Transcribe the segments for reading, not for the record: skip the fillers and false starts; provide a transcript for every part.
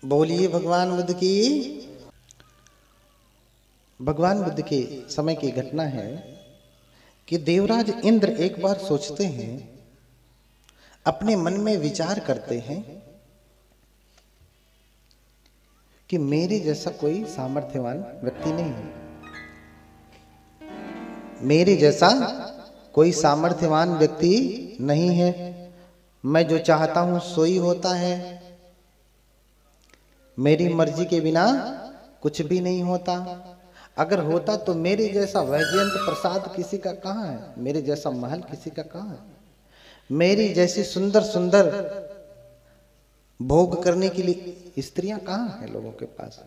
बोलिए भगवान बुद्ध की। भगवान बुद्ध के समय की घटना है कि देवराज इंद्र एक बार सोचते हैं, अपने मन में विचार करते हैं कि मेरे जैसा कोई सामर्थ्यवान व्यक्ति नहीं है। मेरे जैसा कोई सामर्थ्यवान व्यक्ति नहीं है। मैं जो चाहता हूं सो ही होता है। मेरी मर्जी के बिना कुछ भी नहीं होता। अगर होता तो मेरे जैसा वैजयंत प्रसाद किसी का कहाँ है, मेरे जैसा महल किसी का कहाँ है, मेरी जैसी सुंदर सुंदर भोग करने के लिए स्त्रियां कहाँ हैं लोगों के पास।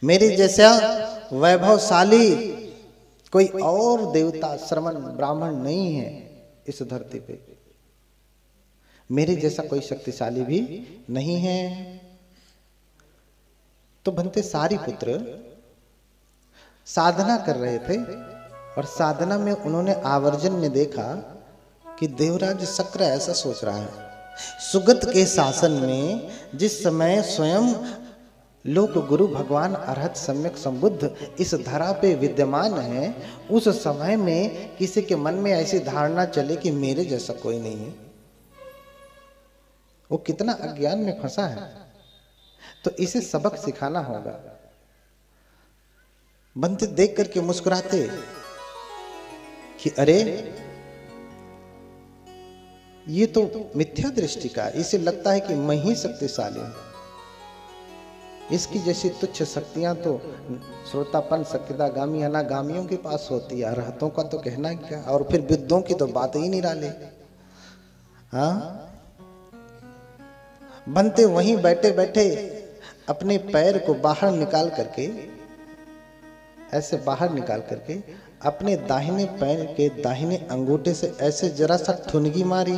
मेरे जैसा वैभवशाली कोई और देवता श्रमण ब्राह्मण नहीं है इस धरती पे। मेरे जैसा कोई शक्तिशाली भी नहीं है। तो भंते सारिपुत्र साधना कर रहे थे और साधना में उन्होंने आवर्जन में देखा कि देवराज शक्र ऐसा सोच रहा है। सुगत के शासन में जिस समय स्वयं लोक गुरु भगवान अरहत सम्यक संबुद्ध इस धरा पे विद्यमान है, उस समय में किसी के मन में ऐसी धारणा चले कि मेरे जैसा कोई नहीं है, वो कितना अज्ञान में फंसा है। तो इसे सबक सिखाना होगा। बंते देख करके मुस्कुराते कि अरे ये तो मिथ्या दृष्टि का, इसे लगता है कि मैं ही शक्तिशाली हूं। इसकी जैसी तुच्छ शक्तियां तो श्रोतापन सक्यतागामी अनागामियों के पास होती है, अरहतों का तो कहना क्या, और फिर विद्यों की तो बात ही निराले। हाँ, बनते वहीं बैठे बैठे अपने पैर को बाहर निकाल करके, ऐसे बाहर निकाल करके अपने दाहिने पैर के दाहिने अंगूठे से ऐसे जरा सा ठुनगी मारी।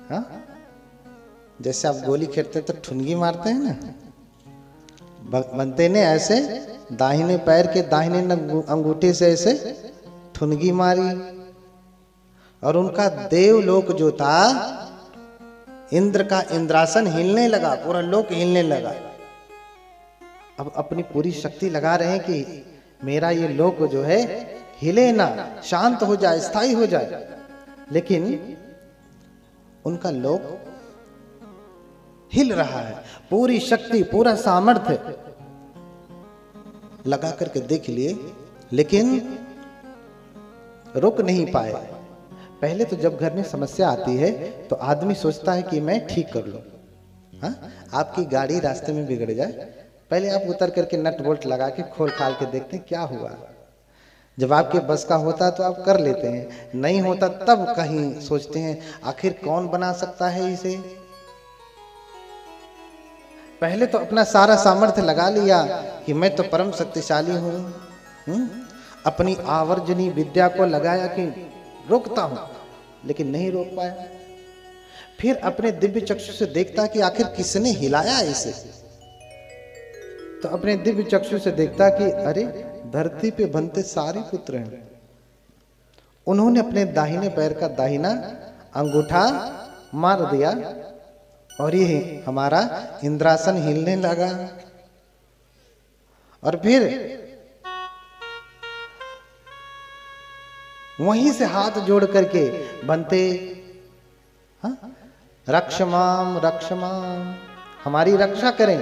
हाँ, जैसे आप गोली खेलते तो ठुनगी मारते हैं ना, बनते ने ऐसे दाहिने पैर के दाहिने अंगूठे से ऐसे ठुनगी मारी और उनका देवलोक जो था, इंद्र का इंद्रासन हिलने लगा, पूरा लोक हिलने लगा। अब अपनी पूरी शक्ति लगा रहे हैं कि मेरा ये लोक जो है हिले ना, शांत हो जाए, स्थायी हो जाए। लेकिन उनका लोक हिल रहा है। पूरी शक्ति पूरा सामर्थ्य लगा करके देख लिए, लेकिन रुक नहीं पाए। पहले तो जब घर में समस्या आती है तो आदमी सोचता है कि मैं ठीक कर लूं। हाँ, आपकी गाड़ी रास्ते में बिगड़ जाए, पहले आप उतर करके नट बोल्ट लगा के खोल खाल के देखते हैं क्या हुआ। जब आपके बस का होता तो आप कर लेते हैं, नहीं होता तब कहीं सोचते हैं आखिर कौन बना सकता है इसे। पहले तो अपना सारा सामर्थ्य लगा लिया कि मैं तो परम शक्तिशाली हूं। अपनी आवर्जनी विद्या को लगाया कि रोकता हूं, लेकिन नहीं रोक पाया। फिर अपने दिव्य चक्षु से देखता कि आखिर किसने हिलाया इसे। तो अपने दिव्य चक्षु से देखता कि अरे धरती पे बनते सारे पुत्र हैं। उन्होंने अपने दाहिने पैर का दाहिना अंगूठा मार दिया और ये हमारा इंद्रासन हिलने लगा। और फिर वहीं से हाथ जोड़ करके बनते, हाँ, रक्षमाम रक्षमाम, हमारी रक्षा करें।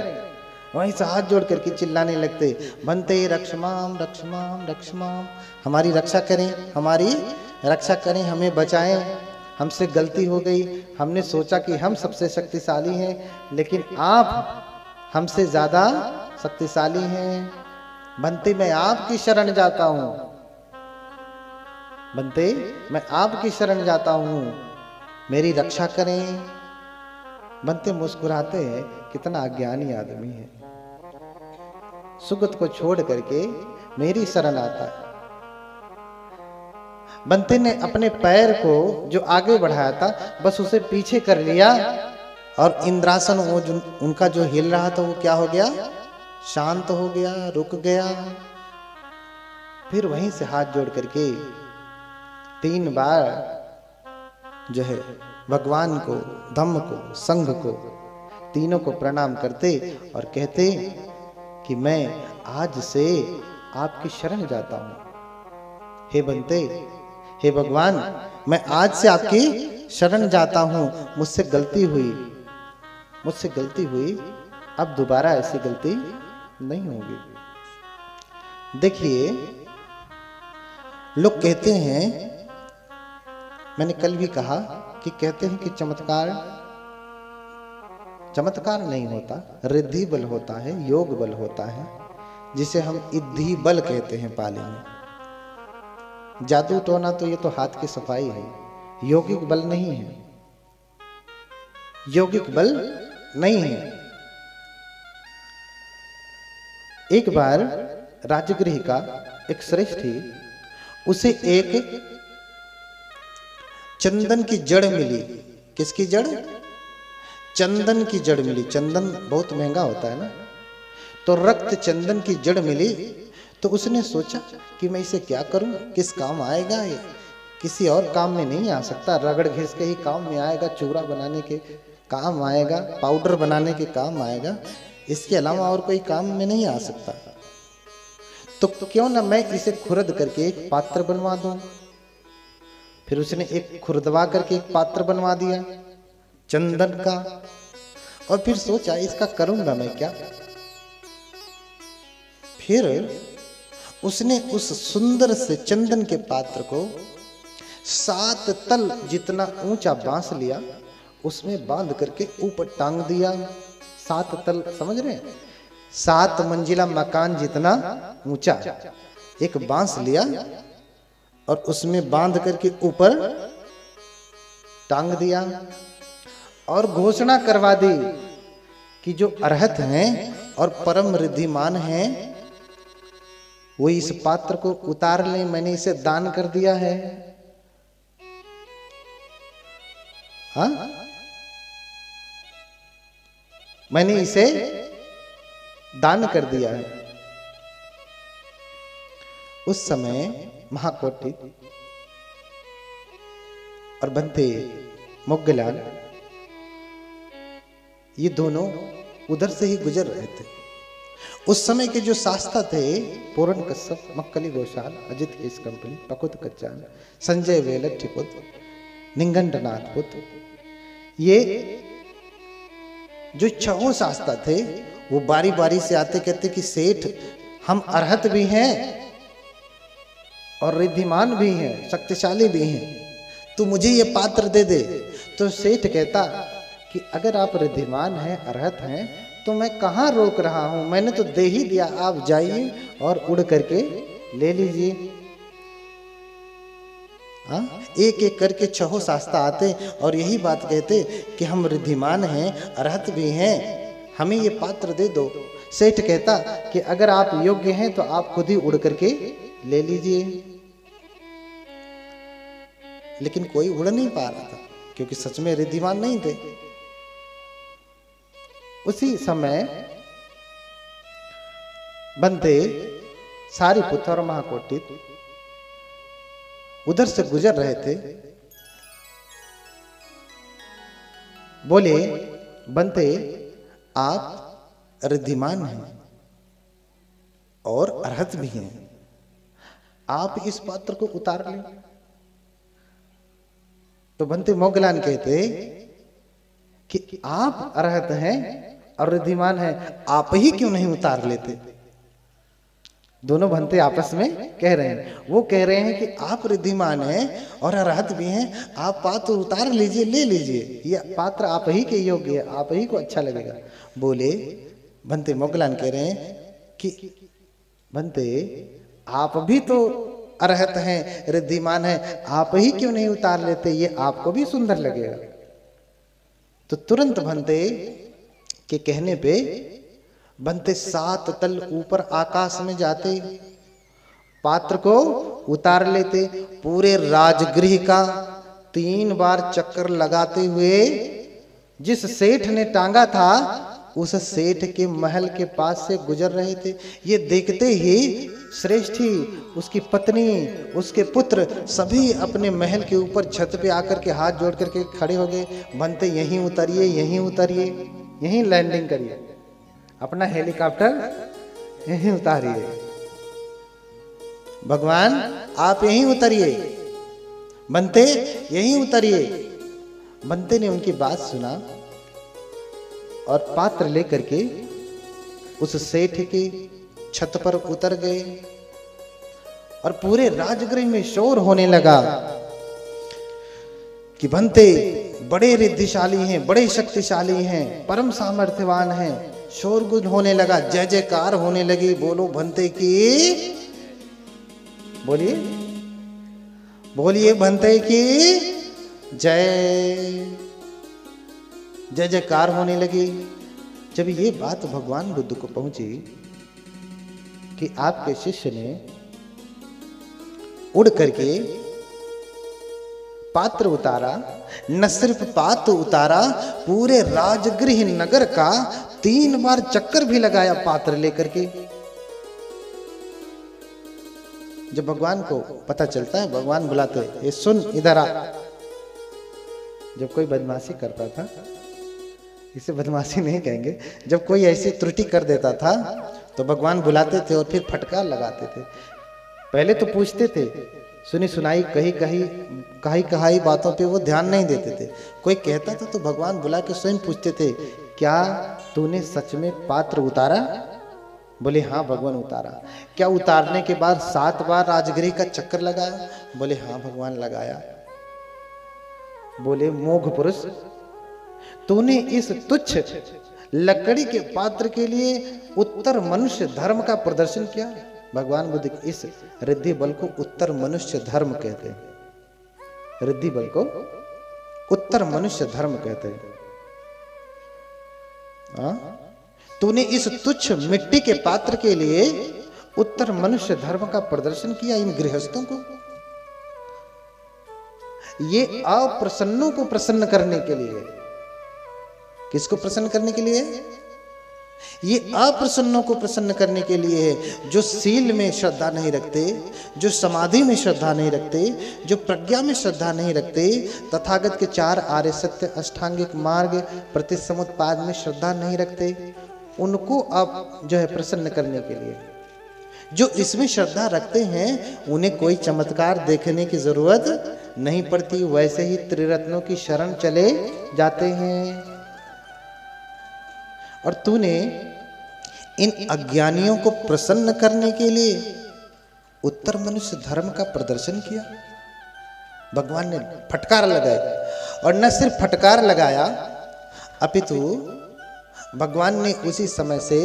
वहीं से हाथ जोड़ करके चिल्लाने लगते, बनते रक्षमाम रक्षमाम रक्षमाम, हमारी रक्षा करें, हमारी रक्षा करें, हमें बचाएं, हमसे गलती हो गई। हमने सोचा कि हम सबसे शक्तिशाली हैं, लेकिन आप हमसे ज्यादा शक्तिशाली हैं। बनते मैं आपकी शरण जाता हूं, बनते मैं आपकी शरण जाता हूं, मेरी रक्षा करें। बनते मुस्कुराते हैं, कितना अज्ञानी आदमी है, सुगत को छोड़ करके मेरी शरण आता है। बनते ने अपने पैर को जो आगे बढ़ाया था बस उसे पीछे कर लिया और इंद्रासन वो जो उनका जो हिल रहा था वो क्या हो गया, शांत हो गया, रुक गया। फिर वहीं से हाथ जोड़ करके 3 बार जो है भगवान को, धम्म को, संघ को तीनों को प्रणाम करते और कहते कि मैं आज से आपकी शरण जाता हूं। हे बंते, हे भगवान, मैं आज से आपकी शरण जाता हूं। मुझसे गलती हुई, अब दोबारा ऐसी गलती नहीं होगी। देखिए, लोग कहते हैं, मैंने कल भी कहा कि कहते हैं कि चमत्कार नहीं होता, रिद्धि बल होता है, योग बल होता है, जिसे हम इद्धि बल कहते हैं पाली में। जादू टोना तो ये तो हाथ की सफाई है, यौगिक बल नहीं है, यौगिक बल नहीं है। एक बार राजगृह का एक श्रेष्ठी, उसे एक चंदन की जड़ मिली। किसकी जड़? चंदन की जड़ मिली। चंदन बहुत महंगा होता है ना, तो रक्त चंदन की जड़ मिली। तो उसने सोचा कि मैं इसे क्या करूं, किस काम आएगा ये? किसी और काम में नहीं आ सकता, रगड़ घिस के ही काम में आएगा, चूरा बनाने के काम आएगा, पाउडर बनाने के काम आएगा, इसके अलावा और कोई काम में नहीं आ सकता। तो क्यों ना मैं इसे खुरद करके एक पात्र बनवा दूं। फिर उसने एक खुरदवा करके एक पात्र बनवा दिया चंदन का, और फिर सोचा इसका करूंगा मैं क्या। फिर उसने उस सुंदर से चंदन के पात्र को 7 तल जितना ऊंचा बांस लिया, उसमें बांध करके ऊपर टांग दिया। 7 तल, समझ रहे हैं? 7 मंजिला मकान जितना ऊंचा एक बांस लिया और उसमें बांध करके ऊपर टांग दिया, और घोषणा करवा दी कि जो अरहत हैं और परम रिद्धिमान हैं, वो इस पात्र को उतार लें, मैंने इसे दान कर दिया है। हाँ, मैंने इसे दान कर दिया है। उस समय महाकोटि और बंते मोग्गलान, ये दोनों उधर से ही गुजर रहे थे। उस समय के जो शास्ता थे, पूरन कश्यप, मक्कली घोषाल, अजित केस कंपनी, पकुत कच्चान, संजय वेलट पुत्र, निंगंडनाथ पुत्र, ये जो 6 शास्ता थे, वो बारी बारी से आते कहते कि सेठ, हम अरहत भी हैं और रिद्धिमान भी हैं, शक्तिशाली भी हैं, तो मुझे ये पात्र दे दे। तो सेठ कहता कि अगर आप रिद्धिमान हैं, अरहत हैं, तो मैं कहाँ रोक रहा हूं, मैंने तो दे ही दिया, आप जाइए और उड़ करके ले लीजिए। हाँ, एक एक करके 6 शास्ता आते और यही बात कहते कि हम रिद्धिमान हैं, अरहत भी हैं, हमें ये पात्र दे दो। सेठ कहता कि अगर आप योग्य हैं तो आप खुद ही उड़ करके ले लीजिए। लेकिन कोई उड़ नहीं पा रहा था, क्योंकि सच में रिद्धिमान नहीं थे। उसी समय बंते सारिपुत्र और महाकोटि उधर से गुजर रहे थे। बोले, बंते, आप रिद्धिमान हैं और अरहत भी हैं, आप इस पात्र को उतार लें। तो बंते मोग्गलान कहते कि आप अरहत हैं और रिद्धिमान हैं, आप ही क्यों नहीं उतार लेते। दोनों बंते आपस में कह रहे हैं, वो कह रहे हैं कि आप रिद्धिमान हैं और अरहत भी हैं, आप पात्र उतार लीजिए, ले लीजिए, ये पात्र आप ही के योग्य है, आप ही को अच्छा लगेगा। बोले, बंते मोग्गलान कह रहे हैं कि बंते, आप भी तो अरहत हैं, रिद्धिमान हैं, आप ही क्यों नहीं उतार लेते, ये आपको भी सुंदर लगेगा। तो तुरंत बंते के कहने पे बंते 7 तल ऊपर आकाश में जाते, पात्र को उतार लेते, पूरे राजगृह का 3 बार चक्कर लगाते हुए जिस सेठ ने टांगा था उस सेठ के महल के पास से गुजर रहे थे। ये देखते ही श्रेष्ठी, उसकी पत्नी, उसके पुत्र सभी अपने महल के ऊपर छत पे आकर के हाथ जोड़ करके खड़े हो गए। बनते यहीं उतरिए, यहीं उतरिए। यहीं लैंडिंग करिए, अपना हेलीकॉप्टर यहीं उतारिए, भगवान आप यहीं उतरिए, बंते यहीं उतरिए। बंते ने उनकी बात सुना और पात्र लेकर के उस सेठ के छत पर उतर गए और पूरे राजगृह में शोर होने लगा कि बंते बड़े रिद्धिशाली हैं, बड़े शक्तिशाली हैं, परम सामर्थ्यवान हैं। शोरगुल होने लगा, जय जयकार होने लगी। बोलो बंते की, बोलिए बोलिए बंते की जय। जय जयकार होने लगी। जब ये बात भगवान बुद्ध को पहुंची कि आपके शिष्य ने उड़ करके पात्र उतारा, न सिर्फ पात्र उतारा, पूरे राजगृह नगर का 3 बार चक्कर भी लगाया पात्र लेकर के। जब भगवान को पता चलता है, भगवान बुलाते, ये सुन इधर आ। जब कोई बदमाशी करता था, इसे बदमाशी नहीं कहेंगे, जब कोई ऐसी त्रुटि कर देता था तो भगवान बुलाते थे और फिर फटकार लगाते थे। पहले तो पूछते थे, सुनी सुनाई कही कहाई बातों पे वो ध्यान नहीं देते थे। कोई कहता था तो भगवान बुला के स्वयं पूछते थे, क्या तूने सच में पात्र उतारा? बोले हाँ भगवान उतारा। क्या उतारने के बाद 7 बार राजगृह का चक्कर लगाया? बोले हाँ भगवान लगाया। बोले मोघ पुरुष, तूने इस तुच्छ लकड़ी के पात्र के लिए उत्तर मनुष्य धर्म का प्रदर्शन किया। भगवान बुद्ध इस रिद्धि बल को उत्तर मनुष्य धर्म कहते हैं। रिद्धि बल को उत्तर मनुष्य धर्म कहते हैं। तूने इस तुच्छ मिट्टी के पात्र के लिए उत्तर मनुष्य धर्म का प्रदर्शन किया इन गृहस्थों को। ये अप्रसन्नों को प्रसन्न करने के लिए। किसको प्रसन्न करने के लिए? ये अप्रसन्नों को प्रसन्न करने के लिए है, जो सील में श्रद्धा नहीं रखते, जो समाधि में श्रद्धा नहीं रखते, जो प्रज्ञा में श्रद्धा नहीं रखते, तथागत के 4 आर्य सत्य अष्टांगिक मार्ग प्रतिसमुत्पाद में श्रद्धा नहीं रखते, उनको आप जो है प्रसन्न करने के लिए। जो इसमें श्रद्धा रखते हैं उन्हें कोई चमत्कार देखने की जरूरत नहीं पड़ती, वैसे ही त्रिरत्नों की शरण चले जाते हैं। और तूने इन अज्ञानियों को प्रसन्न करने के लिए उत्तर मनुष्य धर्म का प्रदर्शन किया। भगवान ने फटकार लगाया, और न सिर्फ फटकार लगाया अपितु भगवान ने उसी समय से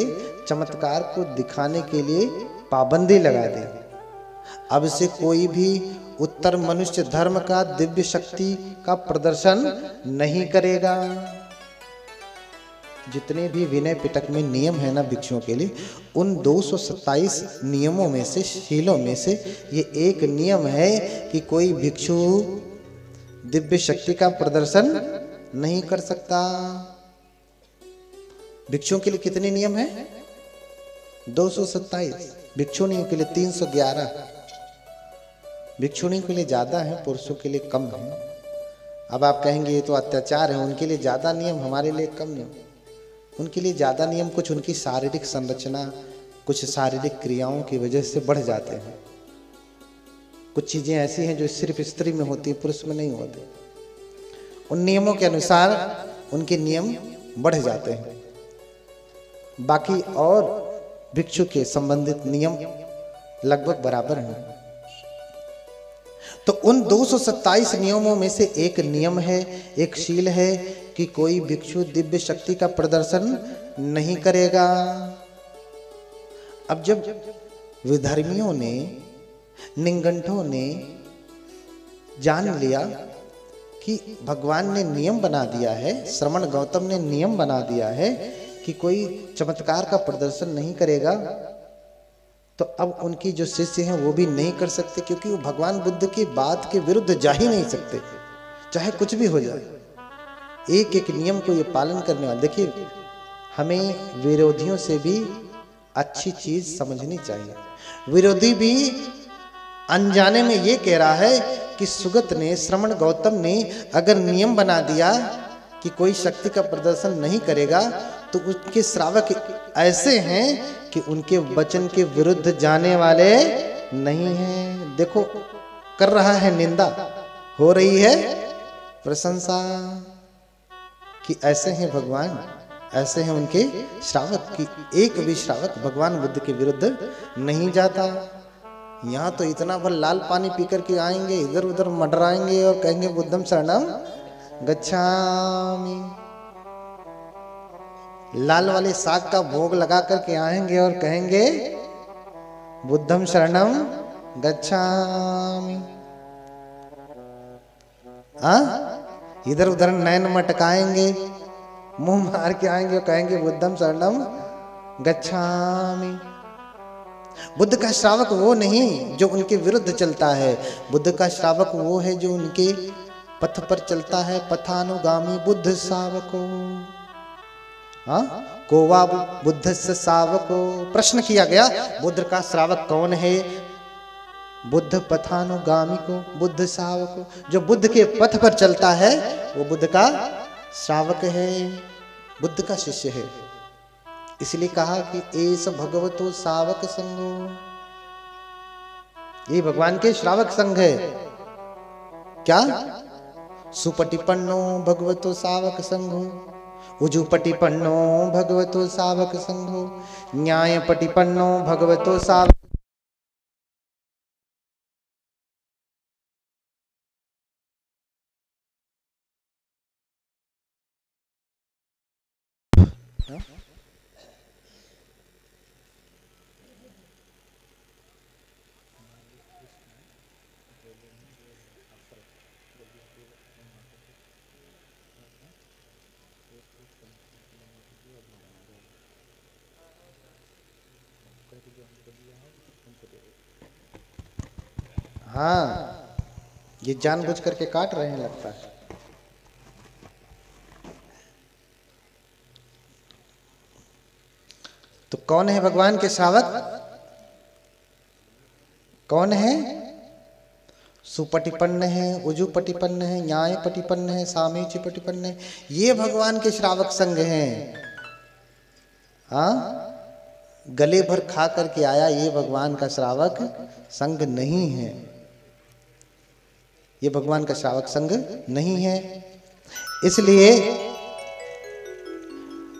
चमत्कार को दिखाने के लिए पाबंदी लगा दी। अब से कोई भी उत्तर मनुष्य धर्म का दिव्य शक्ति का प्रदर्शन नहीं करेगा। जितने भी विनय पिटक में नियम है ना भिक्षुओं के लिए, उन 227 नियमों में से, शीलों में से ये एक नियम है कि कोई भिक्षु दिव्य शक्ति का प्रदर्शन नहीं कर सकता। भिक्षुओं के लिए कितने नियम हैं? 227। भिक्षुणियों के लिए 311। भिक्षुणियों के लिए ज्यादा है, पुरुषों के लिए कम है। अब आप कहेंगे ये तो अत्याचार है, उनके लिए ज्यादा नियम, हमारे लिए कम नियम। उनके लिए ज्यादा नियम कुछ उनकी शारीरिक संरचना, कुछ शारीरिक क्रियाओं की वजह से बढ़ जाते हैं। कुछ चीजें ऐसी हैं जो सिर्फ स्त्री में होती है, पुरुष में नहीं होती। उन नियमों के अनुसार उनके नियम बढ़ जाते हैं। बाकी और भिक्षु के संबंधित नियम लगभग बराबर हैं। तो उन 227 नियमों में से एक नियम है, एक शील है कि कोई भिक्षु दिव्य शक्ति का प्रदर्शन नहीं करेगा। अब जब विधर्मियों ने, निंगंठों ने जान लिया कि भगवान ने नियम बना दिया है, श्रमण गौतम ने नियम बना दिया है कि कोई चमत्कार का प्रदर्शन नहीं करेगा, तो अब उनकी जो शिष्य हैं वो भी नहीं कर सकते, क्योंकि वो भगवान बुद्ध की बात के विरुद्ध जा ही नहीं सकते, चाहे कुछ भी हो जाए। एक एक नियम को ये पालन करने वाले। देखिए, हमें विरोधियों से भी अच्छी चीज समझनी चाहिए। विरोधी भी अनजाने में ये कह रहा है कि सुगत ने, श्रमण गौतम ने अगर नियम बना दिया कि कोई शक्ति का प्रदर्शन नहीं करेगा तो उसके श्रावक ऐसे हैं कि उनके वचन के विरुद्ध जाने वाले नहीं हैं। देखो कर रहा है निंदा, हो रही है प्रशंसा, कि ऐसे हैं भगवान, ऐसे हैं उनके श्रावक कि एक भी श्रावक भगवान बुद्ध के विरुद्ध नहीं जाता। यहाँ तो इतना भर लाल पानी पीकर के आएंगे, इधर उधर मंडराएंगे और कहेंगे बुद्धम शरणम गच्छामि। लाल वाले साग का भोग लगा करके आएंगे और कहेंगे बुद्धम शरणम गच्छामि। इधर उधर नैन मटकाएंगे, मुंह मार के आएंगे और कहेंगे बुद्धम शरणम गच्छामि। बुद्ध का श्रावक वो नहीं जो उनके विरुद्ध चलता है, बुद्ध का श्रावक वो है जो उनके पथ पर चलता है। पथानुगामी बुद्ध शावको, को वा बुद्धस्य शावको। प्रश्न किया गया बुद्ध का श्रावक कौन है? बुद्ध पथानुगामी को, बुद्ध शावको, जो बुद्ध के पथ पर चलता है वो बुद्ध का श्रावक है, बुद्ध का शिष्य है। इसलिए कहा कि एस भगवतो शावक संघो, ये भगवान के श्रावक संघ है। क्या? सुपटिपन्नो भगवतो शावक संघो, उजुपटिपन्नो भगवतो शावक संघो, न्यायपटिपन्नो भगवतो शावक। हाँ, ये जानबूझ करके काट रहे हैं लगता है। तो कौन है भगवान के श्रावक? कौन है? सुपटिपन्न है, उजुपटिपन्न है, न्यायपटिपन्न है, सामीच्यपटिपन्न है, ये भगवान के श्रावक संघ हैं। गले भर खा करके आया ये भगवान का श्रावक संघ नहीं है, ये भगवान का श्रावक संघ नहीं है। इसलिए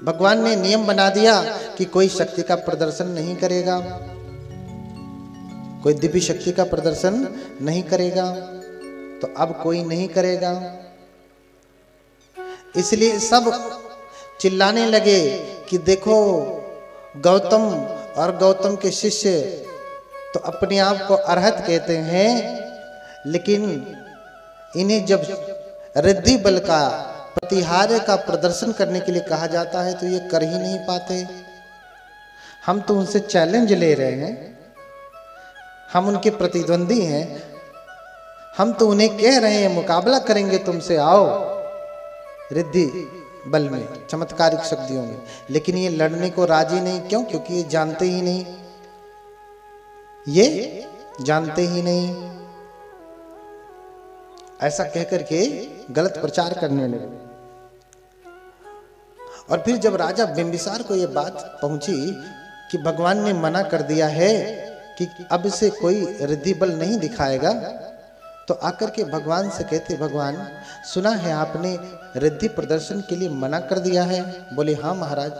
भगवान ने नियम बना दिया कि कोई शक्ति का प्रदर्शन नहीं करेगा, कोई दिव्य शक्ति का प्रदर्शन नहीं करेगा। तो अब कोई नहीं करेगा, इसलिए सब चिल्लाने लगे कि देखो गौतम और गौतम के शिष्य तो अपने आप को अरहत कहते हैं, लेकिन इन्हें जब रिद्धि बल का प्रतिहार्य का प्रदर्शन करने के लिए कहा जाता है तो ये कर ही नहीं पाते। हम तो उनसे चैलेंज ले रहे हैं, हम उनके प्रतिद्वंदी हैं, हम तो उन्हें कह रहे हैं मुकाबला करेंगे तुमसे, आओ रिद्धि बल में, चमत्कारिक शक्तियों में, लेकिन ये लड़ने को राजी नहीं। क्यों? क्योंकि ये जानते ही नहीं, ये जानते ही नहीं। ऐसा कहकर के गलत प्रचार करने लगे। और फिर जब राजा बिंबिसार को यह बात पहुंची कि भगवान ने मना कर दिया है कि अब से कोई रिद्धि बल नहीं दिखाएगा, तो आकर के भगवान से कहते, भगवान सुना है आपने रिद्धि प्रदर्शन के लिए मना कर दिया है। बोले हाँ महाराज।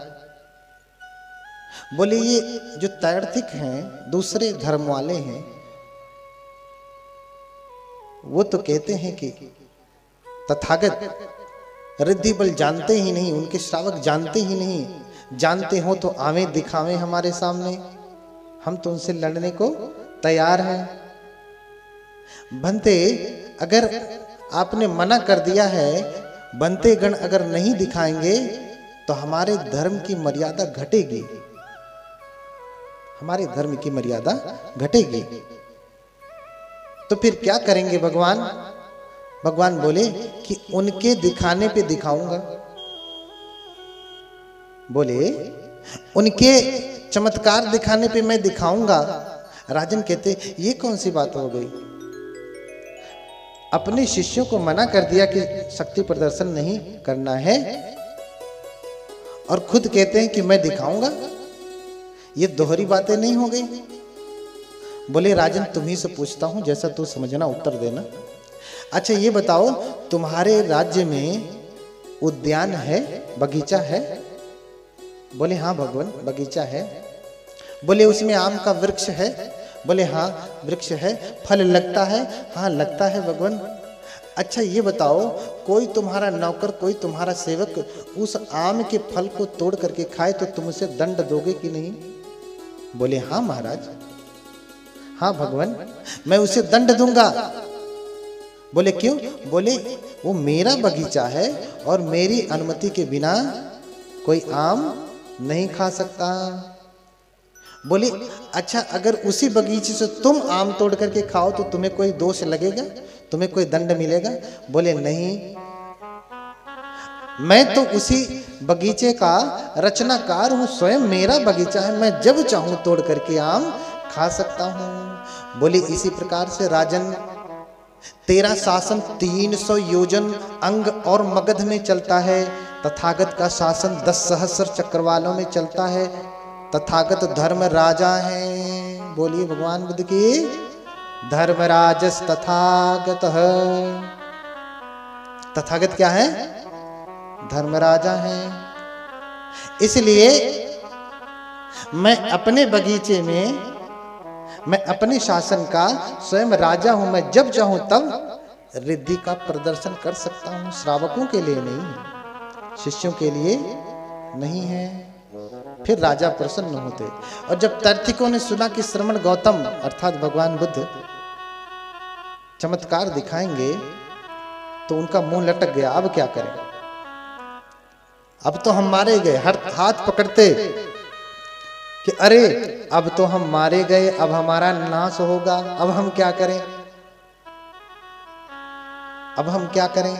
बोले ये जो तैर्थिक हैं, दूसरे धर्म वाले हैं, वो तो कहते हैं कि तथागत रिद्धि बल जानते ही नहीं, उनके श्रावक जानते ही नहीं, जानते हो तो आवे दिखावे हमारे सामने, हम तो उनसे लड़ने को तैयार हैं। भंते अगर आपने मना कर दिया है, बनते गण अगर नहीं दिखाएंगे तो हमारे धर्म की मर्यादा घटेगी, हमारे धर्म की मर्यादा घटेगी। तो फिर क्या करेंगे भगवान? भगवान बोले कि उनके दिखाने पे दिखाऊंगा। बोले उनके चमत्कार दिखाने पे मैं दिखाऊंगा। राजन कहते ये कौन सी बात हो गई? अपने शिष्यों को मना कर दिया कि शक्ति प्रदर्शन नहीं करना है, और खुद कहते हैं कि मैं दिखाऊंगा। ये दोहरी बातें नहीं हो गई? बोले राजन तुम्ही से पूछता हूं, जैसा तू समझना उत्तर देना। अच्छा ये बताओ, तुम्हारे राज्य में उद्यान है, बगीचा है? बोले हाँ भगवान बगीचा है। बोले उसमें आम का वृक्ष है? बोले हाँ वृक्ष है। फल लगता है? हाँ लगता है भगवान। अच्छा ये बताओ, कोई तुम्हारा नौकर, कोई तुम्हारा सेवक उस आम के फल को तोड़ करके खाए तो तुम उसे दंड दोगे कि नहीं? बोले हाँ महाराज, हाँ भगवान मैं उसे दंड दूंगा। बोले क्यों? बोले वो मेरा बगीचा है और मेरी अनुमति के बिना कोई आम नहीं खा सकता। बोले अच्छा अगर उसी बगीचे से तुम आम तोड़ करके खाओ तो तुम्हें कोई दोष लगेगा, तुम्हें कोई दंड मिलेगा? बोले नहीं, मैं तो उसी बगीचे का रचनाकार हूं, स्वयं मेरा बगीचा है, मैं जब चाहूं तोड़ करके आम खा सकता हूं। बोले इसी प्रकार से राजन तेरा शासन 300 योजन अंग और मगध में चलता है, तथागत का शासन 10 सहस्र चक्रवालों में चलता है। तथागत धर्म राजा हैं। बोलिए भगवान बुद्ध की धर्मराजस तथागत है। तथागत क्या है? धर्मराजा है। इसलिए मैं अपने बगीचे में, मैं अपने शासन का स्वयं राजा हूं, मैं जब चाहूं तब रिद्धि का प्रदर्शन कर सकता हूं। श्रावकों के लिए नहीं, शिष्यों के लिए नहीं है। फिर राजा प्रसन्न होते। और जब तार्किकों ने सुना कि श्रमण गौतम अर्थात भगवान बुद्ध चमत्कार दिखाएंगे तो उनका मुंह लटक गया। अब क्या करें? अब तो हम मारे गए। हर हाथ पकड़ते कि अरे अब तो हम मारे गए, अब हमारा नाश होगा, अब हम क्या करें, अब हम क्या करें?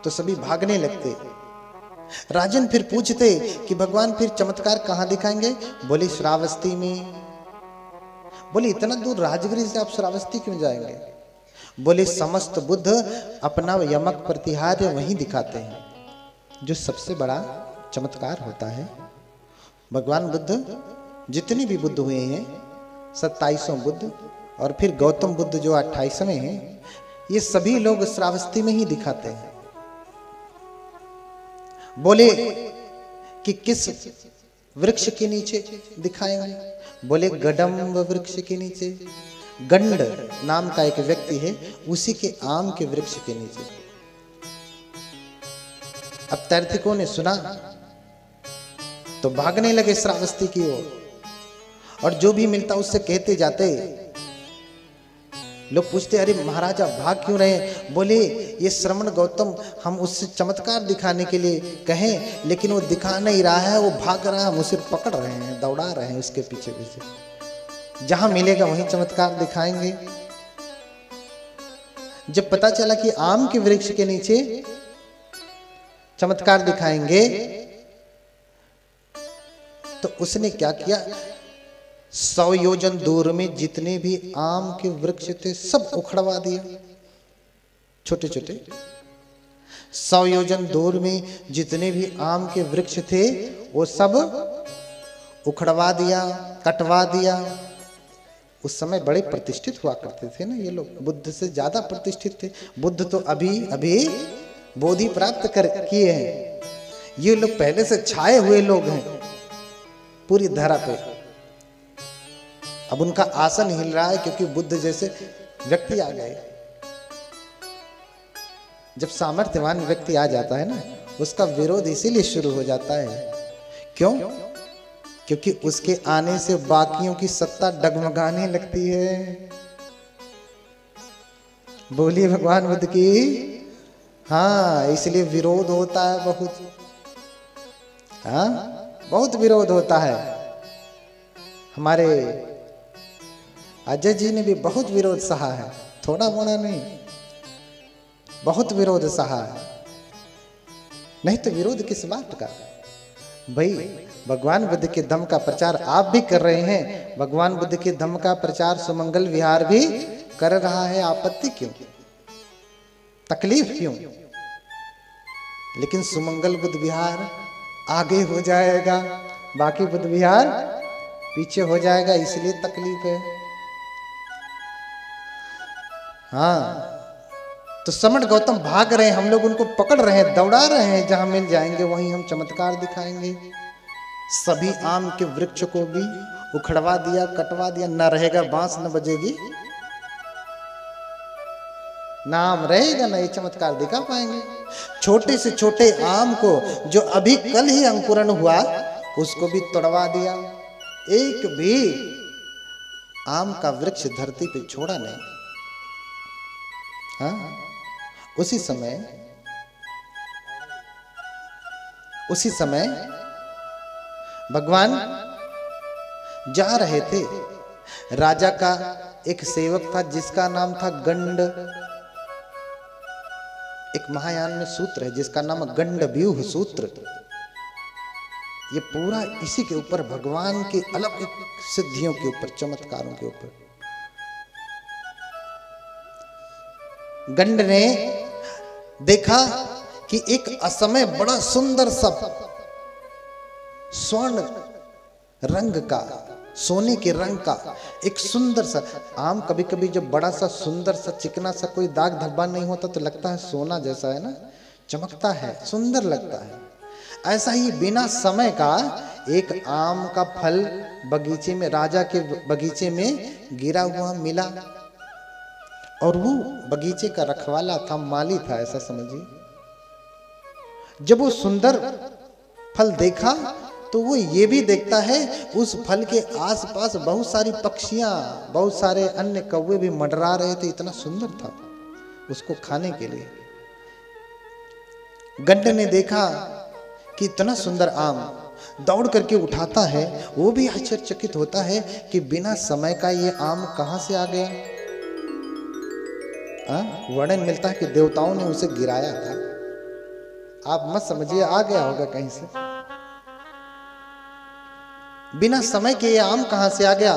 तो सभी भागने लगते। राजन फिर पूछते कि भगवान फिर चमत्कार कहां दिखाएंगे? बोले श्रावस्ती में। बोले इतना दूर राजगिरी से आप श्रावस्ती क्यों जाएंगे? बोले समस्त बुद्ध अपना यमक प्रतिहार्य वहीं दिखाते हैं, जो सबसे बड़ा चमत्कार होता है। भगवान बुद्ध जितने भी बुद्ध हुए हैं 27 बुद्ध और फिर गौतम बुद्ध जो 28वें हैं, ये सभी लोग श्रावस्ती में ही दिखाते हैं। बोले कि किस वृक्ष के नीचे दिखाएंगे? बोले गडम्ब वृक्ष के नीचे। गंड नाम का एक व्यक्ति है, उसी के आम के वृक्ष के नीचे। अब तार्किकों ने सुना तो भागने लगे श्रावस्ती की ओर, और जो भी मिलता उससे कहते जाते। लोग पूछते अरे महाराजा भाग क्यों रहे? बोले ये श्रमण गौतम हम उससे चमत्कार दिखाने के लिए कहें, लेकिन वो दिखा नहीं रहा है, वो भाग रहा है, हम उसे पकड़ रहे हैं, दौड़ा रहे हैं उसके पीछे पीछे। जहां मिलेगा वहीं चमत्कार दिखाएंगे। जब पता चला कि आम के वृक्ष के नीचे चमत्कार दिखाएंगे तो उसने क्या किया? 100 योजन दूर में जितने भी आम के वृक्ष थे सब उखड़वा दिया, छोटे छोटे। 100 योजन दूर में जितने भी आम के वृक्ष थे वो सब उखड़वा दिया, कटवा दिया। उस समय बड़े प्रतिष्ठित हुआ करते थे ना ये लोग, बुद्ध से ज्यादा प्रतिष्ठित थे। बुद्ध तो अभी अभी बोधि प्राप्त कर किए हैं, ये लोग पहले से छाए हुए लोग हैं पूरी धरा पे। अब उनका आसन हिल रहा है क्योंकि बुद्ध जैसे व्यक्ति आ गए। जब सामर्थ्यवान व्यक्ति आ जाता है ना, उसका विरोध इसीलिए शुरू हो जाता है। क्यों? क्योंकि उसके आने से बाकियों की सत्ता डगमगाने लगती है। बोलिए भगवान बुद्ध की। हाँ, इसलिए विरोध होता है बहुत। हाँ, बहुत विरोध होता है। हमारे अजय जी ने भी बहुत विरोध सहा है, थोड़ा मोड़ा नहीं, बहुत विरोध सहा है। नहीं तो विरोध किस बात का भाई? भगवान बुद्ध के धम्म का प्रचार आप भी कर रहे हैं, भगवान बुद्ध के धम्म का प्रचार सुमंगल विहार भी कर रहा है, आपत्ति क्यों, तकलीफ क्यों? लेकिन सुमंगल बुद्ध विहार आगे हो जाएगा, बाकी बुद्ध विहार पीछे हो जाएगा, इसलिए तकलीफ है। हाँ, तो समट गौतम भाग रहे हैं, हम लोग उनको पकड़ रहे हैं, दौड़ा रहे हैं, जहां मिल जाएंगे वहीं हम चमत्कार दिखाएंगे। सभी आम के वृक्ष को भी उखड़वा दिया, कटवा दिया, ना रहेगा बांस, न बजेगी, ना आम रहेगा, ना ये चमत्कार दिखा पाएंगे। छोटे से छोटे आम को जो अभी कल ही अंकुरण हुआ उसको भी तोड़वा दिया, एक भी आम का वृक्ष धरती पे छोड़ा नहीं। हाँ, उसी समय भगवान जा रहे थे। राजा का एक सेवक था जिसका नाम था गंड। एक महायान में सूत्र है जिसका नाम गंड व्यूह सूत्र। ये पूरा इसी के ऊपर, भगवान के अलग सिद्धियों के ऊपर, चमत्कारों के ऊपर। गंड ने देखा कि एक असमय बड़ा सुंदर सा स्वर्ण रंग का, सोने के रंग का एक सुंदर सा आम, कभी कभी जब बड़ा सा सुंदर सा चिकना सा कोई दाग धब्बा नहीं होता तो लगता है सोना जैसा, है ना, चमकता है, सुंदर लगता है। ऐसा ही बिना समय का एक आम का फल बगीचे में, राजा के बगीचे में गिरा हुआ मिला, और वो बगीचे का रखवाला था, माली था, ऐसा समझिए। जब वो सुंदर फल देखा तो वो ये भी देखता है उस फल के आसपास बहुत सारी पक्षियां, बहुत सारे अन्य कौवे भी मंडरा रहे थे, इतना सुंदर था उसको खाने के लिए। गंड ने देखा कि इतना सुंदर आम, दौड़ करके उठाता है, वो भी आश्चर्यचकित होता है कि बिना समय का ये आम कहां से आ गया। वर्णन मिलता है कि देवताओं ने उसे गिराया था, आप मत समझिए आ गया होगा कहीं से। बिना समय के ये आम कहां से आ गया,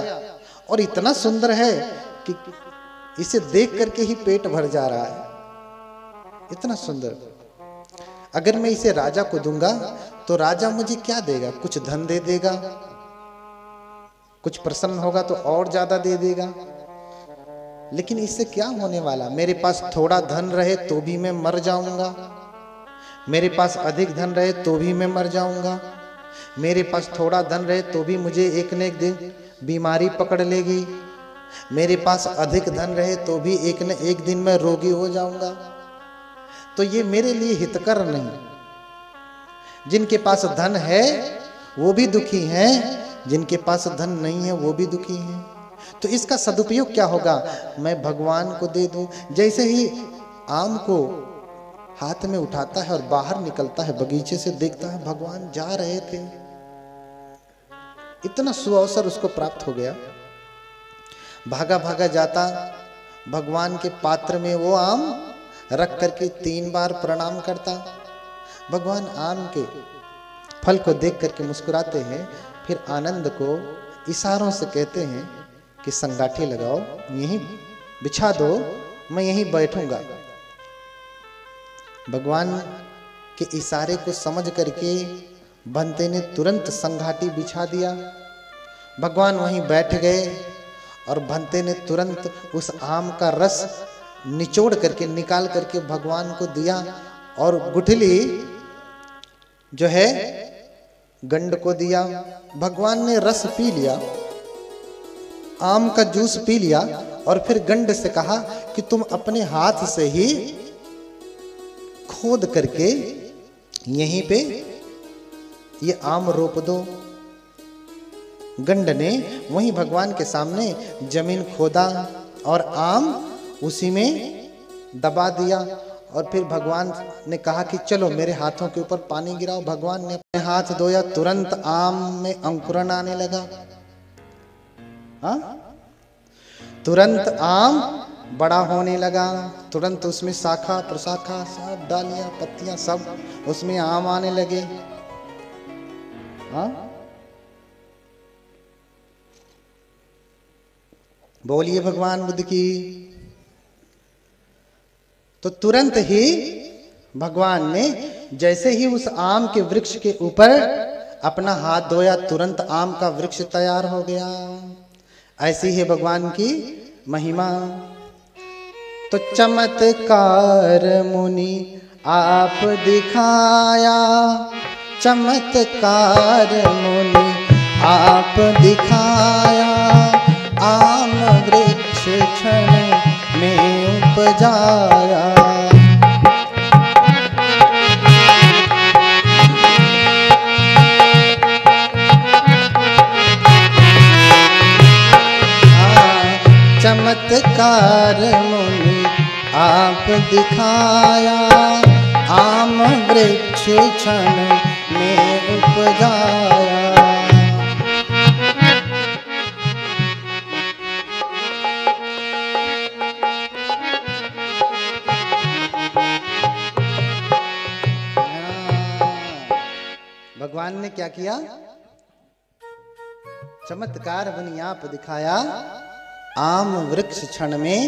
और इतना सुंदर है कि इसे देख करके ही पेट भर जा रहा है, इतना सुंदर। अगर मैं इसे राजा को दूंगा तो राजा मुझे क्या देगा, कुछ धन दे देगा, कुछ प्रसन्न होगा तो और ज्यादा दे देगा, लेकिन इससे क्या होने वाला। मेरे पास थोड़ा धन रहे तो भी मैं मर जाऊंगा, मेरे पास अधिक धन रहे तो भी मैं मर जाऊंगा, मेरे पास थोड़ा धन रहे तो भी मुझे एक न एक दिन बीमारी पकड़ लेगी, मेरे पास अधिक धन रहे तो भी एक न एक दिन मैं रोगी हो जाऊंगा। तो ये मेरे लिए हितकर नहीं। जिनके पास धन है वो भी दुखी हैं, जिनके पास धन नहीं है वो भी दुखी हैं। तो इसका सदुपयोग क्या होगा, मैं भगवान को दे दूं। जैसे ही आम को हाथ में उठाता है और बाहर निकलता है, बगीचे से देखता है भगवान जा रहे थे, इतना सुअवसर उसको प्राप्त हो गया। भागा भागा जाता, भगवान के पात्र में वो आम रख करके 3 बार प्रणाम करता। भगवान आम के फल को देख करके मुस्कुराते हैं, फिर आनंद को इशारों से कहते हैं कि संगाठी लगाओ, यहीं बिछा दो, मैं यहीं बैठूंगा। भगवान के इशारे को समझ करके बंते ने तुरंत संघाटी बिछा दिया। भगवान वहीं बैठ गए और बंते ने तुरंत उस आम का रस निचोड़ करके, निकाल करके भगवान को दिया, और गुठली जो है गंड को दिया। भगवान ने रस पी लिया, आम का जूस पी लिया, और फिर गंड से कहा कि तुम अपने हाथ से ही खोद करके यहीं पे ये आम रोप दो। गंड ने वहीं भगवान के सामने जमीन खोदा और आम उसी में दबा दिया, और फिर भगवान ने कहा कि चलो मेरे हाथों के ऊपर पानी गिराओ। भगवान ने अपने हाथ धोया, तुरंत आम में अंकुरन आने लगा। तुरंत आम बड़ा होने लगा, तुरंत उसमें शाखा प्रशाखा सब, डालियां पत्तियां सब उसमें आम आने लगे। बोलिए भगवान बुद्ध की। तो तुरंत ही भगवान ने जैसे ही उस आम के वृक्ष के ऊपर अपना हाथ धोया, तुरंत आम का वृक्ष तैयार हो गया। ऐसी है भगवान की महिमा। तो चमत्कार मुनि आप दिखाया, चमत्कार मुनि आप दिखाया, आम वृक्ष क्षण में उपजाया। चमत्कार मुनि आप दिखाया, आम वृक्ष क्षण में उपजाया। भगवान ने क्या किया? चमत्कार मुनि आप दिखाया, आम वृक्ष क्षण में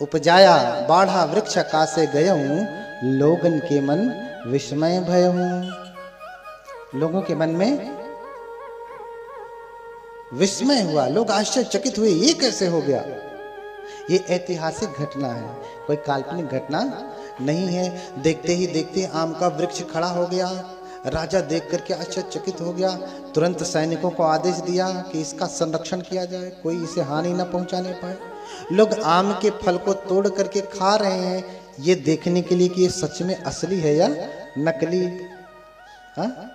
उपजाया। बाढ़ा वृक्ष कासे गयऊं, लोगन के मन विस्मय भयऊं। लोगों के मन में विस्मय हुआ, लोग आश्चर्यचकित हुए, ये कैसे हो गया? ये ऐतिहासिक घटना है, कोई काल्पनिक घटना नहीं है। देखते ही देखते आम का वृक्ष खड़ा हो गया। राजा देख करके आश्चर्यचकित हो गया। तुरंत सैनिकों को आदेश दिया कि इसका संरक्षण किया जाए, कोई इसे हानि न पहुंचाने पाए। लोग आम के फल को तोड़ करके खा रहे हैं, ये देखने के लिए कि ये सच में असली है या नकली। हाँ?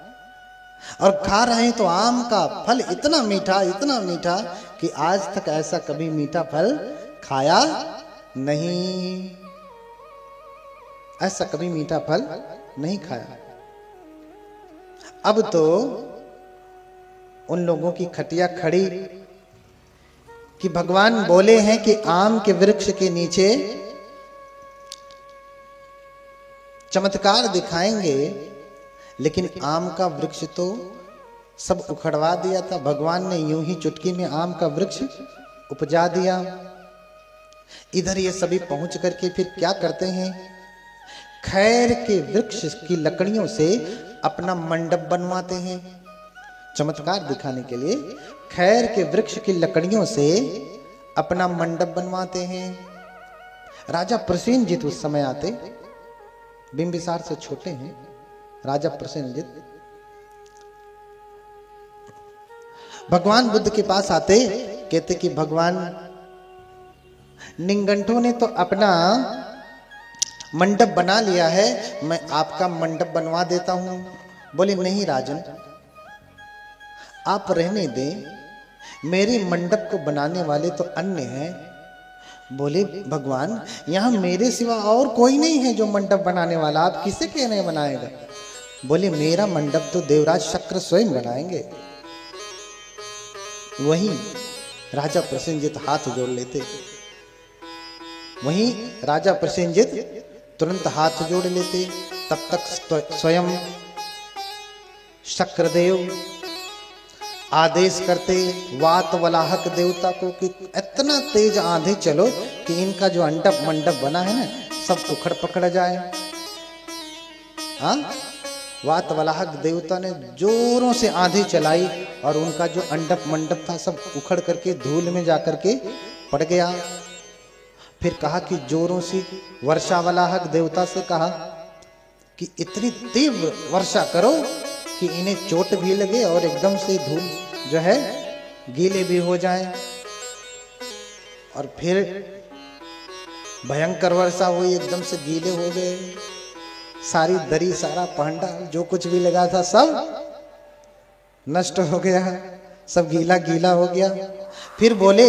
और खा रहे हैं तो आम का फल इतना मीठा कि आज तक ऐसा कभी मीठा फल खाया नहीं, ऐसा कभी मीठा फल नहीं खाया। अब तो उन लोगों की खटिया खड़ी कि भगवान बोले हैं कि आम के वृक्ष के नीचे चमत्कार दिखाएंगे, लेकिन आम का वृक्ष तो सब उखड़वा दिया था। भगवान ने यूं ही चुटकी में आम का वृक्ष उपजा दिया। इधर ये सभी पहुंच करके फिर क्या करते हैं? खैर के वृक्ष की लकड़ियों से अपना मंडप बनवाते हैं। चमत्कार दिखाने के लिए खैर के वृक्ष की लकड़ियों से अपना मंडप बनवाते हैं। राजा प्रसेनजित उस समय आते, बिंबिसार से छोटे हैं राजा प्रसेनजित। भगवान बुद्ध के पास आते, कहते कि भगवान निंगंठों ने तो अपना मंडप बना लिया है, मैं आपका मंडप बनवा देता हूं। बोले नहीं राजन, आप रहने दें, मेरे मंडप को बनाने वाले तो अन्य हैं। बोले भगवान, यहां मेरे सिवा और कोई नहीं है जो मंडप बनाने वाला, आप किसे कहने बनाएगा? बोले मेरा मंडप तो देवराज शक्र स्वयं बनाएंगे। वहीं राजा प्रसेनजित हाथ जोड़ लेते, वहीं राजा प्रसेनजित तुरंत हाथ जोड़ लेते। तब तक स्वयं शक्रदेव आदेश करते वातवलाहक देवता को कि इतना तेज आंधी चलो कि इनका जो मंडप बना है ना, सब उखड़ पकड़ जाए। हाँ, वातवलाहक देवता ने जोरों से आंधी चलाई और उनका जो मंडप था सब उखड़ करके धूल में जाकर के पड़ गया। फिर कहा कि जोरों से वर्षावलाहक देवता से कहा कि इतनी तीव्र वर्षा करो कि इन्हें चोट भी लगे और एकदम से धूल जो है गीले भी हो जाएं। और फिर भयंकर वर्षा हुई, एकदम से गीले हो गए। सारी दरी, सारा पहंडा, जो कुछ भी लगा था सब नष्ट हो गया, सब गीला गीला हो गया। फिर बोले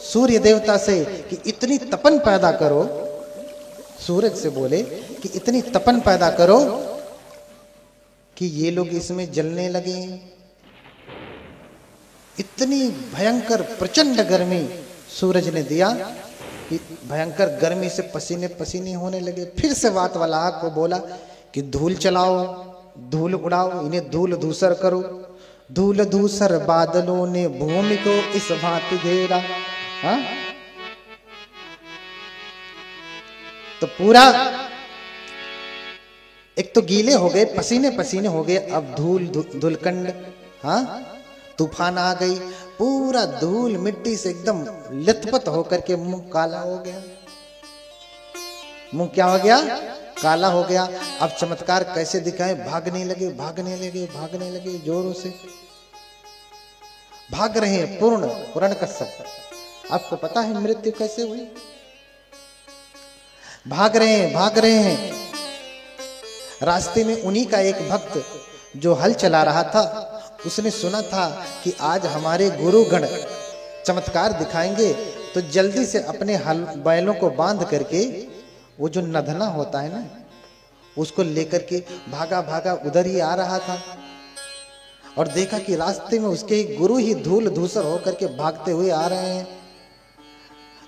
सूर्य देवता से कि इतनी तपन पैदा करो, सूरज से बोले कि इतनी तपन पैदा करो कि ये लोग इसमें जलने लगे। इतनी भयंकर प्रचंड गर्मी सूरज ने दिया कि भयंकर गर्मी से पसीने पसीने होने लगे। फिर से वातवलाहक को बोला कि धूल चलाओ, धूल उड़ाओ, इन्हें धूल धूसर करो। धूल धूसर बादलों ने भूमि को इस भांति घेरा। हाँ, तो पूरा एक तो गीले हो गए, पसीने पसीने हो गए, अब धूलकंड, हाँ तूफान आ गई, पूरा धूल मिट्टी से एकदम लथपथ होकर के मुंह काला हो गया। मुंह क्या हो गया? काला हो गया। अब चमत्कार कैसे दिखाएं? भागने लगे भागने लगे भागने लगे, जोरों से भाग रहे हैं। पूर्ण कश्यप, आपको पता है मृत्यु कैसे हुई? भाग रहे हैं। रास्ते में उन्हीं का एक भक्त जो हल चला रहा था, उसने सुना था कि आज हमारे गुरुगण चमत्कार दिखाएंगे, तो जल्दी से अपने हल बैलों को बांध करके, वो जो नधना होता है ना, उसको लेकर के भागा भागा उधर ही आ रहा था। और देखा कि रास्ते में उसके ही गुरु ही धूल धूसर होकर के भागते हुए आ रहे हैं।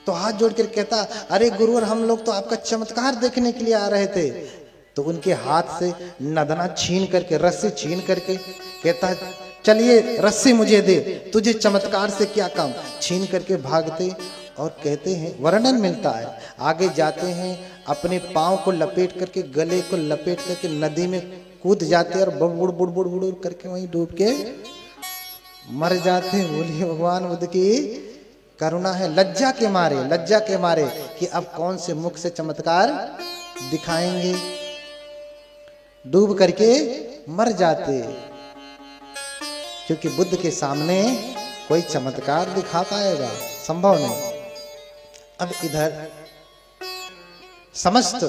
तो हाथ जोड़कर कहता, अरे गुरुवर, हम लोग तो आपका चमत्कार देखने के लिए आ रहे थे। तो उनके हाथ से नदना छीन करके, रस्सी छीन करके कहता है, चलिए रस्सी मुझे दे, तुझे चमत्कार से क्या काम। छीन करके भागते और कहते हैं, वर्णन मिलता है, आगे जाते हैं, अपने पांव को लपेट करके, गले को लपेट करके नदी में कूद जाते और बुड़ बुड़ बुड़ बुड़ करके वहीं डूब के मर जाते हैं। बोलिए भगवान बुद्ध की करुणा है। लज्जा के मारे कि अब कौन से मुख से चमत्कार दिखाएंगे, डूब करके मर जाते, क्योंकि बुद्ध के सामने कोई चमत्कार दिखा पाएगा, संभव नहीं। अब इधर समस्त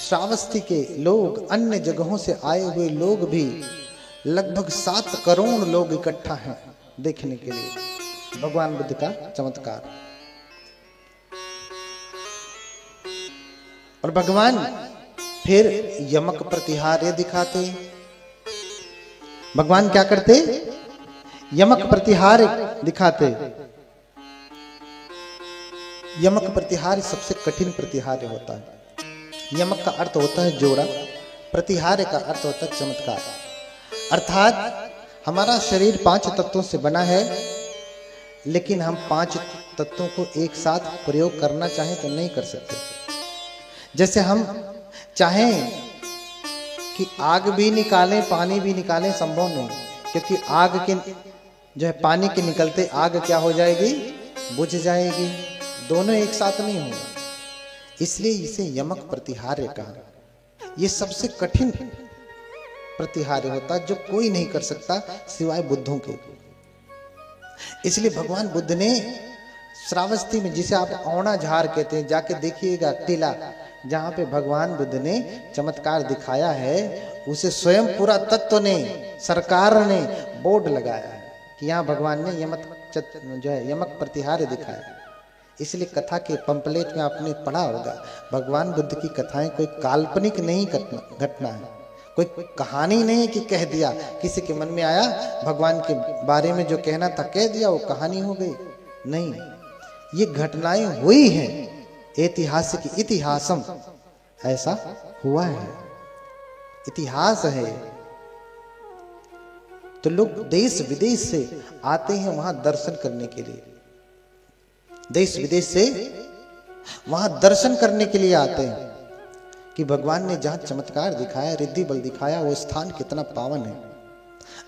श्रावस्ती के लोग, अन्य जगहों से आए हुए लोग भी, लगभग 7 करोड़ लोग इकट्ठा हैं देखने के लिए भगवान बुद्ध का चमत्कार। और भगवान फिर यमक प्रतिहार्य दिखाते। भगवान क्या करते? यमक प्रतिहार्य दिखाते। यमक प्रतिहार्य सबसे कठिन प्रतिहार्य होता है। यमक का अर्थ होता है जोड़ा, प्रतिहार्य का अर्थ होता है चमत्कार। अर्थात हमारा शरीर 5 तत्वों से बना है, लेकिन हम 5 तत्वों को एक साथ प्रयोग करना चाहें तो नहीं कर सकते। जैसे हम चाहें कि आग भी निकालें, पानी भी निकालें, संभव नहीं, क्योंकि आग के जो है पानी के निकलते आग क्या हो जाएगी? बुझ जाएगी। दोनों एक साथ नहीं होगा, इसलिए इसे यमक प्रतिहार्य कहा। ये सबसे कठिन प्रतिहार्य होता है, जो कोई नहीं कर सकता सिवाय बुद्धों के। इसलिए भगवान बुद्ध ने श्रावस्ती में, जिसे आप औना झार कहते हैं, जाके देखिएगा टीला, जहां पे भगवान बुद्ध ने चमत्कार दिखाया है, उसे स्वयं पूरा तत्व ने, सरकार ने बोर्ड लगाया है कि यहाँ भगवान ने यमक प्रतिहार्य दिखाया। इसलिए कथा के पंपलेट में आपने पढ़ा होगा, भगवान बुद्ध की कथाएं कोई काल्पनिक नहीं घटना है, कोई कहानी नहीं कि कह दिया, किसी के मन में आया भगवान के बारे में जो कहना था कह दिया, वो कहानी हो गई। नहीं, ये घटनाएं हुई हैं, ऐतिहासिक, इतिहासम, ऐसा हुआ है, इतिहास है। तो लोग देश विदेश से आते हैं वहां दर्शन करने के लिए, देश विदेश से वहां दर्शन करने के लिए आते हैं कि भगवान ने जहां चमत्कार दिखाया, रिद्धि बल दिखाया, वो स्थान कितना पावन है।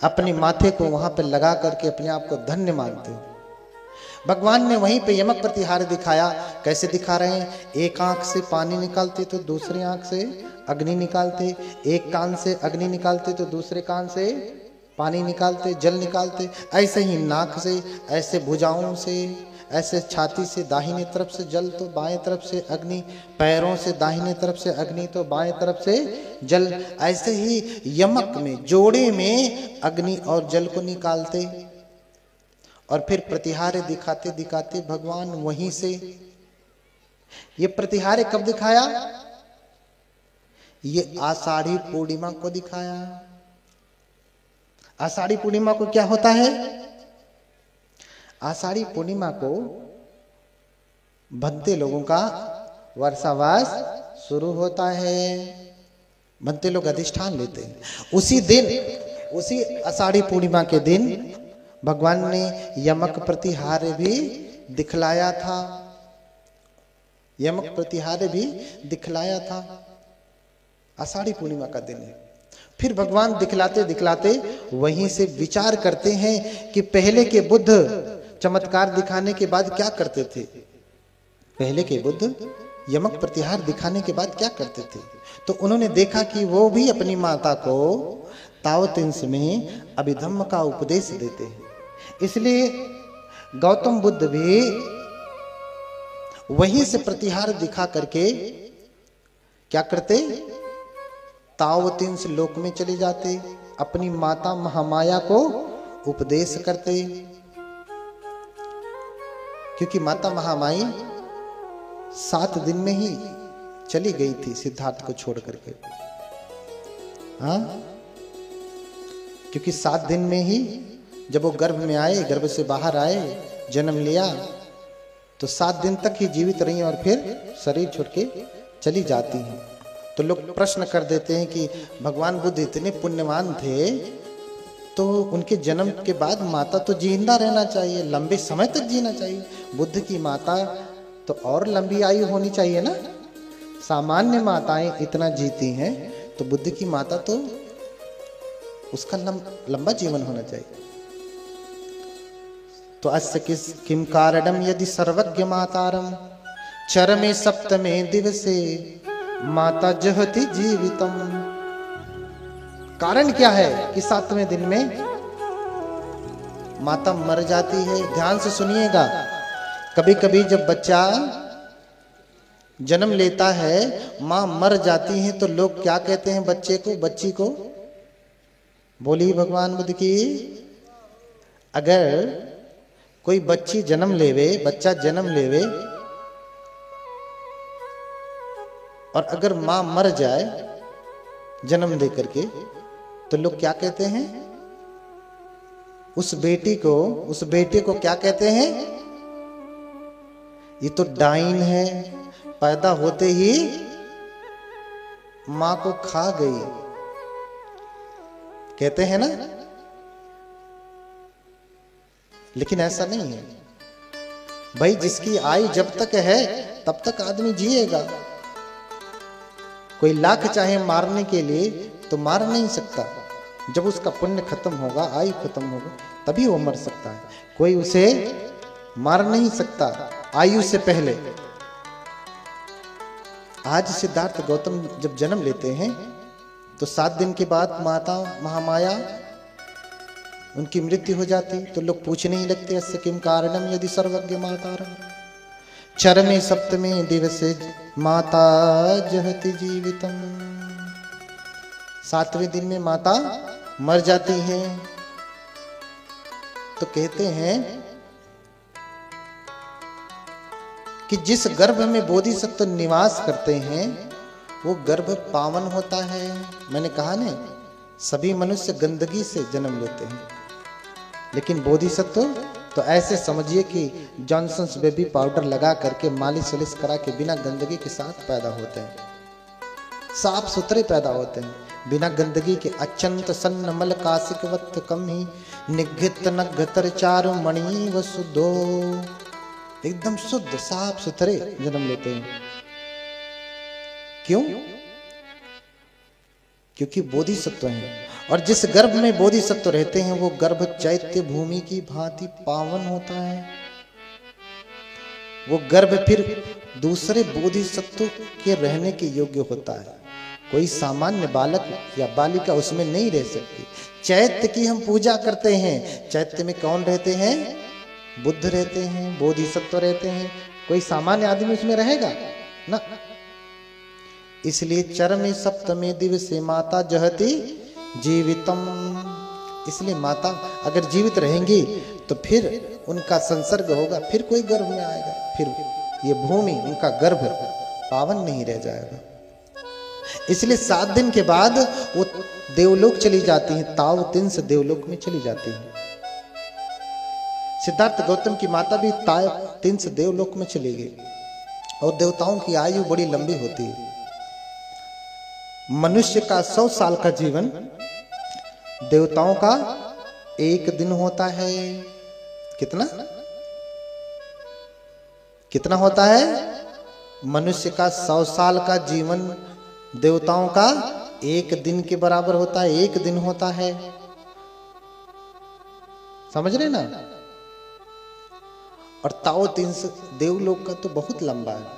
अपने माथे को वहां पे लगा करके अपने आप को धन्य मानते हैं। भगवान ने वहीं पे यमक प्रतिहार्य दिखाया। कैसे दिखा रहे हैं? एक आंख से पानी निकालते तो दूसरी आंख से अग्नि निकालते, एक कान से अग्नि निकालते तो दूसरे कान से पानी निकालते, जल निकालते, ऐसे ही नाक से, ऐसे भुजाओं से, ऐसे छाती से दाहिने तरफ से जल तो बाएं तरफ से अग्नि, पैरों से दाहिने तरफ से अग्नि तो बाएं तरफ से जल, ऐसे ही यमक में, जोड़े में अग्नि और जल को निकालते। और फिर प्रतिहार्य दिखाते दिखाते भगवान वहीं से, ये प्रतिहार्य कब दिखाया? ये आषाढ़ी पूर्णिमा को दिखाया। आषाढ़ी पूर्णिमा को क्या होता है? आषाढ़ी पूर्णिमा को भंते लोगों का वर्षावास शुरू होता है। भंते लोग अधिष्ठान लेते हैं। उसी दिन, उसी आषाढ़ी पूर्णिमा के दिन भगवान ने यमक प्रतिहार्य भी दिखलाया था। यमक प्रतिहार भी दिखलाया था। आषाढ़ी पूर्णिमा का दिन है। फिर भगवान दिखलाते दिखलाते वहीं से विचार करते हैं कि पहले के बुद्ध चमत्कार दिखाने के बाद क्या करते थे। पहले के बुद्ध यमक प्रतिहार दिखाने के बाद क्या करते थे। तो उन्होंने देखा कि वो भी अपनी माता को तावतिंस में अभिधम्म का उपदेश देते हैं। इसलिए गौतम बुद्ध भी वहीं से प्रतिहार दिखा करके क्या करते, तावतिंस लोक में चले जाते, अपनी माता महामाया को उपदेश करते। क्योंकि माता महामाई 7 दिन में ही चली गई थी सिद्धार्थ को छोड़ करके। हाँ, क्योंकि 7 दिन में ही जब वो गर्भ में आए, गर्भ से बाहर आए, जन्म लिया, तो 7 दिन तक ही जीवित रही और फिर शरीर छोड़ के चली जाती हैं। तो लोग प्रश्न कर देते हैं कि भगवान बुद्ध इतने पुण्यवान थे तो उनके जन्म के बाद माता तो जिंदा रहना चाहिए, लंबे समय तक जीना चाहिए। बुद्ध की माता तो और लंबी आयु होनी चाहिए ना। सामान्य माताएं इतना जीती हैं तो बुद्ध की माता तो उसका लंबा जीवन होना चाहिए। तो अस्य किम कारणम यदि सर्वज्ञ मातारम चरमे सप्तमे दिवसे माता जहति जीवितम। कारण क्या है कि 7वें दिन में माता मर जाती है। ध्यान से सुनिएगा, कभी कभी जब बच्चा जन्म लेता है, मां मर जाती है, तो लोग क्या कहते हैं बच्चे को, बच्ची को? बोलिए भगवान बुद्ध की। अगर कोई बच्ची जन्म लेवे, बच्चा जन्म लेवे और अगर मां मर जाए जन्म दे करके, तो लोग क्या कहते हैं? उस बेटी को, उस बेटे को क्या कहते हैं? ये तो डाइन है, पैदा होते ही मां को खा गई, कहते हैं ना। लेकिन ऐसा नहीं है भाई, जिसकी आयु जब तक है तब तक आदमी जिएगा। कोई लाख चाहे मारने के लिए तो मार नहीं सकता। जब उसका पुण्य खत्म होगा, आयु खत्म होगा, तभी वो मर सकता है। कोई उसे मार नहीं सकता आयु से पहले। आज सिद्धार्थ गौतम जब जन्म लेते हैं तो 7 दिन के बाद माता महामाया उनकी मृत्यु हो जाती। तो लोग पूछने ही लगते, अस्य किम कारणम यदि सर्वज्ञ मातारम चरमे सप्तमे दिवसे माता जहति जीवितम। 7वें दिन में माता मर जाती हैं। तो कहते हैं कि जिस गर्भ में बोधिसत्व निवास करते हैं वो गर्भ पावन होता है। मैंने कहा ना, सभी मनुष्य गंदगी से जन्म लेते हैं, लेकिन बोधिसत्व तो ऐसे समझिए कि जॉनसन्स बेबी पाउडर लगा करके मालिश वलिश करा के बिना गंदगी के साथ पैदा होते हैं, साफ सुथरे पैदा होते हैं, बिना गंदगी के। अचंत सन्न मल कासिकवत कम ही निघित नघतर चारु मणि व शुद्धो। एकदम शुद्ध साफ सुथरे जन्म लेते हैं। क्यों? क्योंकि बोधिसत्व हैं। और जिस गर्भ में बोधिसत्व रहते हैं वो गर्भ चैत्य भूमि की भांति पावन होता है। वो गर्भ फिर दूसरे बोधिसत्व के रहने के योग्य होता है। कोई सामान्य बालक या बालिका उसमें नहीं रह सकती। चैत्य की हम पूजा करते हैं, चैत्य में कौन रहते हैं? बुद्ध रहते हैं, बोधिसत्व रहते हैं। कोई सामान्य आदमी उसमें रहेगा ना। इसलिए चरमे सप्तमे दिवसे माता जहति जीवितम। इसलिए माता अगर जीवित रहेंगी तो फिर उनका संसर्ग होगा, फिर कोई गर्भ में आएगा, फिर ये भूमि उनका गर्भ पावन नहीं रह जाएगा। इसलिए 7 दिन के बाद वो देवलोक चली जाती हैं, तावतिंस देवलोक में चली जाती हैं। सिद्धार्थ गौतम की माता भी तावतिंस देवलोक में चली गई। और देवताओं की आयु बड़ी लंबी होती है। मनुष्य का 100 साल का जीवन, देवताओं का 1 दिन होता है। कितना कितना होता है? मनुष्य का 100 साल का जीवन देवताओं का 1 दिन के बराबर होता है, 1 दिन होता है। समझ रहे ना? और ताओ 300 देवलोक का तो बहुत लंबा है।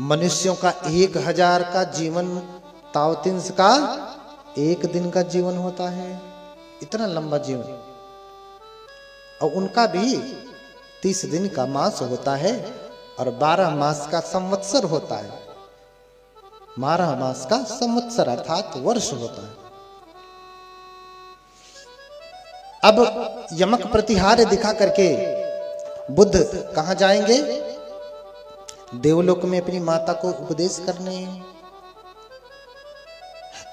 मनुष्यों का 1000 का जीवन ताओ 300 का 1 दिन का जीवन होता है। इतना लंबा जीवन। और उनका भी 30 दिन का मास होता है और 12 मास का संवत्सर होता है। 12 मास का संवत्सर अर्थात वर्ष होता है। अब यमक प्रतिहार्य दिखा करके बुद्ध कहां जाएंगे? देवलोक में अपनी माता को उपदेश करने।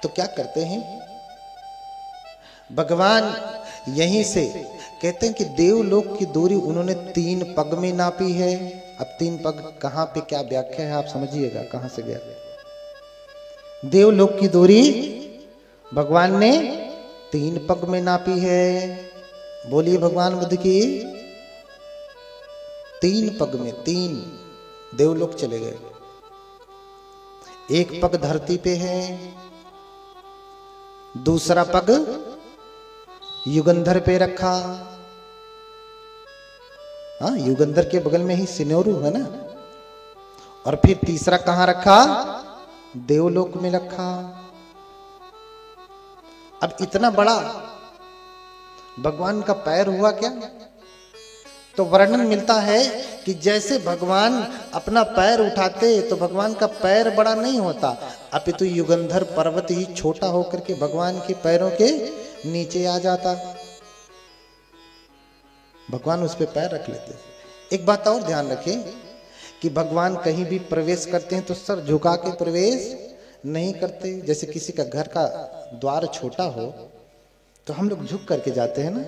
तो क्या करते हैं भगवान? यहीं से कहते हैं कि देवलोक की दूरी उन्होंने 3 पग में नापी है। अब 3 पग कहां पे क्या व्याख्या है आप समझिएगा, कहां से गया। देवलोक की दूरी भगवान ने 3 पग में नापी है। बोलिए भगवान बुद्ध की। 3 पग में 3 देवलोक चले गए। 1 पग धरती पे है, दूसरा पग युगंधर पे रखा। हाँ, युगंधर के बगल में ही सिनेरू है ना। और फिर तीसरा कहां रखा? देवलोक में रखा। अब इतना बड़ा भगवान का पैर हुआ क्या? तो वर्णन मिलता है कि जैसे भगवान अपना पैर उठाते तो भगवान का पैर बड़ा नहीं होता, अपितु युगंधर पर्वत ही छोटा होकर के भगवान के पैरों के नीचे आ जाता। भगवान उस पे पैर रख लेते। एक बात और ध्यान रखें कि भगवान कहीं भी प्रवेश करते हैं तो सर झुका के प्रवेश नहीं करते। जैसे किसी का घर का द्वार छोटा हो तो हम लोग झुक करके जाते हैं ना।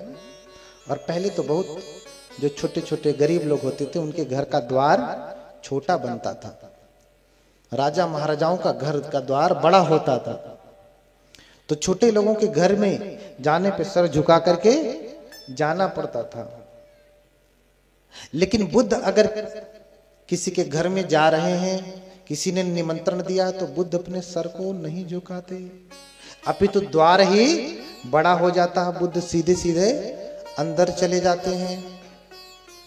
और पहले तो बहुत जो छोटे छोटे गरीब लोग होते थे उनके घर का द्वार छोटा बनता था। राजा महाराजाओं का घर का द्वार बड़ा होता था। तो छोटे लोगों के घर में जाने पे सर झुका करके जाना पड़ता था। लेकिन बुद्ध अगर किसी के घर में जा रहे हैं, किसी ने निमंत्रण दिया तो बुद्ध अपने सर को नहीं झुकाते, अपितु द्वार ही बड़ा हो जाता है। बुद्ध सीधे सीधे अंदर चले जाते हैं।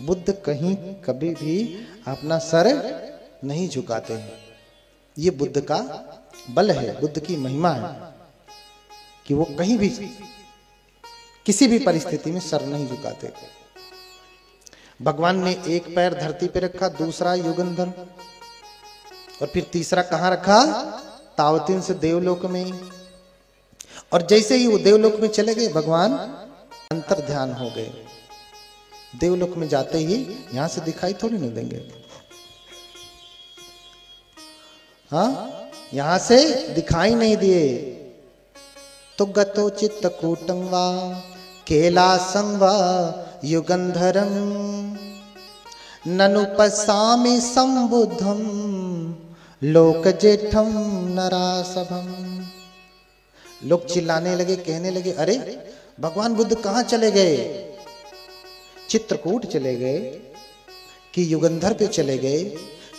बुद्ध कहीं कभी भी अपना सर नहीं झुकाते हैं। ये बुद्ध का बल है, बुद्ध की महिमा है कि वो कहीं भी किसी भी परिस्थिति में सर नहीं झुकाते। भगवान ने 1 पैर धरती पे रखा, दूसरा युगंधर, और फिर तीसरा कहां रखा? ताओ 300 देवलोक में। और जैसे ही वो देवलोक में चले गए भगवान अंतर ध्यान हो गए। देवलोक में जाते ही यहां से दिखाई थोड़ी नहीं देंगे। हाँ, यहां से दिखाई नहीं दिए। तो गतो चित्तकूटं वा कैलासं वा युगंधरं ननुपसामि संबुद्धं लोकजेठं नरासभं। लोग चिल्लाने लगे, कहने लगे, अरे भगवान बुद्ध कहां चले गए? चित्रकूट चले गए कि युगंधर पे चले गए,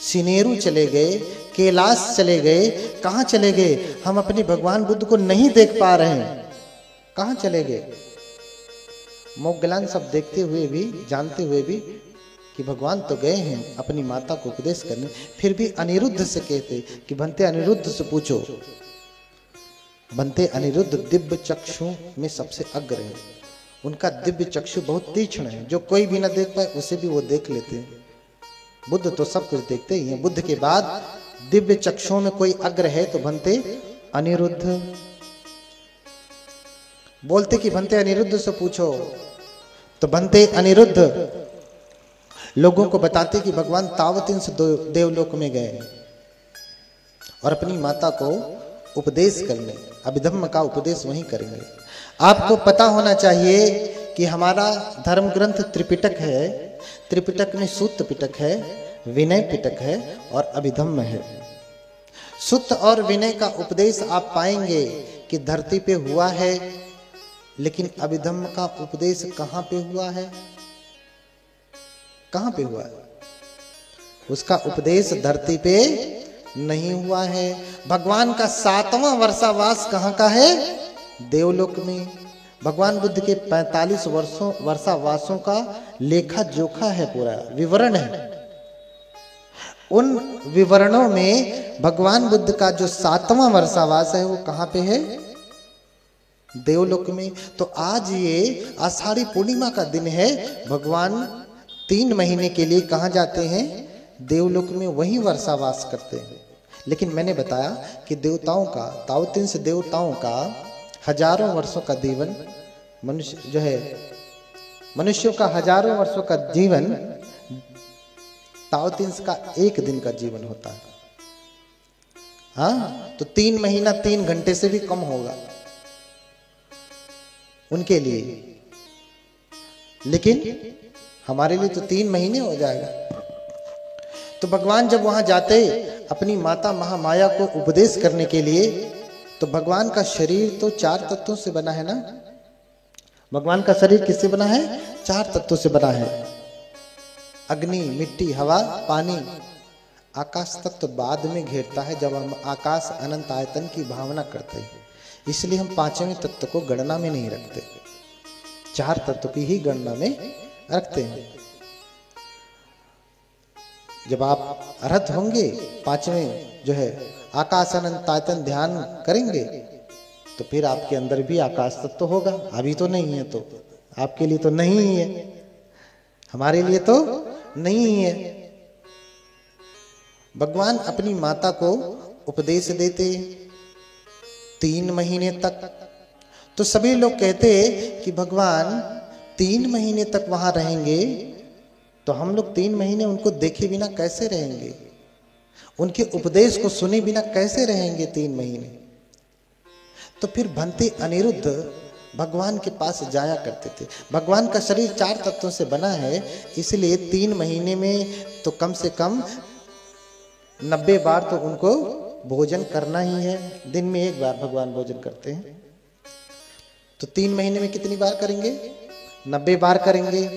सिनेरू चले गए, कैलाश चले गए, कहां चले गए? हम अपने भगवान बुद्ध को नहीं देख पा रहे हैं, कहां चले गए? मोगलान सब देखते हुए भी, जानते हुए भी कि भगवान तो गए हैं अपनी माता को उपदेश करने, फिर भी अनिरुद्ध से कहते कि बनते अनिरुद्ध से पूछो। बनते अनिरुद्ध दिव्य चक्षु में सबसे अग्र है। उनका दिव्य चक्षु बहुत तीक्ष्ण है, जो कोई भी ना देख पाए उसे भी वो देख लेते हैं। बुद्ध तो सब कुछ देखते ही हैं। बुद्ध के बाद दिव्य चक्षुओं में कोई अग्र है तो बनते अनिरुद्ध। बोलते कि बनते अनिरुद्ध से पूछो। तो बनते अनिरुद्ध लोगों को बताते कि भगवान ताओ 300 देवलोक में गए और अपनी माता को उपदेश करने, अभिधम्म का उपदेश वहीं करेंगे। आपको पता होना चाहिए कि हमारा धर्म ग्रंथ त्रिपिटक है। त्रिपिटक में सूत्र पिटक है, विनय पिटक है और अभिधम्म है। सूत्र और विनय का उपदेश आप पाएंगे कि धरती पे हुआ है, लेकिन अभिधम्म का उपदेश कहां पे हुआ है? कहां पे हुआ है? उसका उपदेश धरती पे नहीं हुआ है। भगवान का 7वां वर्षावास कहाँ का है? देवलोक में। भगवान बुद्ध के 45 वर्षावासों का लेखा जोखा है, पूरा विवरण है। उन विवरणों में भगवान बुद्ध का जो 7वां वर्षावास है वो कहाँ पे है? देवलोक में। तो आज ये आषाढ़ी पूर्णिमा का दिन है। भगवान 3 महीने के लिए कहाँ जाते हैं? देवलोक में, वहीं वर्षावास करते हैं। लेकिन मैंने बताया कि देवताओं का, ताओतिंस देवताओं का हजारों वर्षों का जीवन, मनुष्य जो है, मनुष्यों का हजारों वर्षों का जीवन ताओतिंस का 1 दिन का जीवन होता है। हाँ, तो 3 महीना 3 घंटे से भी कम होगा उनके लिए, लेकिन हमारे लिए तो 3 महीने हो जाएगा। तो भगवान जब वहां जाते अपनी माता महामाया को उपदेश करने के लिए, तो भगवान का शरीर तो 4 तत्वों से बना है ना। भगवान का शरीर किससे बना है? 4 तत्वों से बना है। अग्नि, मिट्टी, हवा, पानी। आकाश तत्व बाद में घेरता है जब हम आकाश अनंत आयतन की भावना करते हैं। इसलिए हम 5वें तत्व को गणना में नहीं रखते, 4 तत्व की ही गणना में रखते हैं। जब आप अर्हत होंगे, 5वें जो है आकाश अनंत आयतन ध्यान करेंगे, तो फिर आपके अंदर भी आकाश तत्व होगा। अभी तो नहीं है, तो आपके लिए तो नहीं ही है, हमारे लिए तो नहीं ही है। भगवान अपनी माता को उपदेश देते 3 महीने तक। तो सभी लोग कहते कि भगवान 3 महीने तक वहां रहेंगे, तो हम लोग 3 महीने उनको देखे बिना कैसे रहेंगे? उनके उपदेश को सुने बिना कैसे रहेंगे 3 महीने? तो फिर भंते अनिरुद्ध भगवान के पास जाया करते थे। भगवान का शरीर 4 तत्वों से बना है, इसलिए 3 महीने में तो कम से कम 90 बार तो उनको भोजन करना ही है। दिन में 1 बार भगवान भोजन करते हैं, तो 3 महीने में कितनी बार करेंगे? 90 बार करेंगे।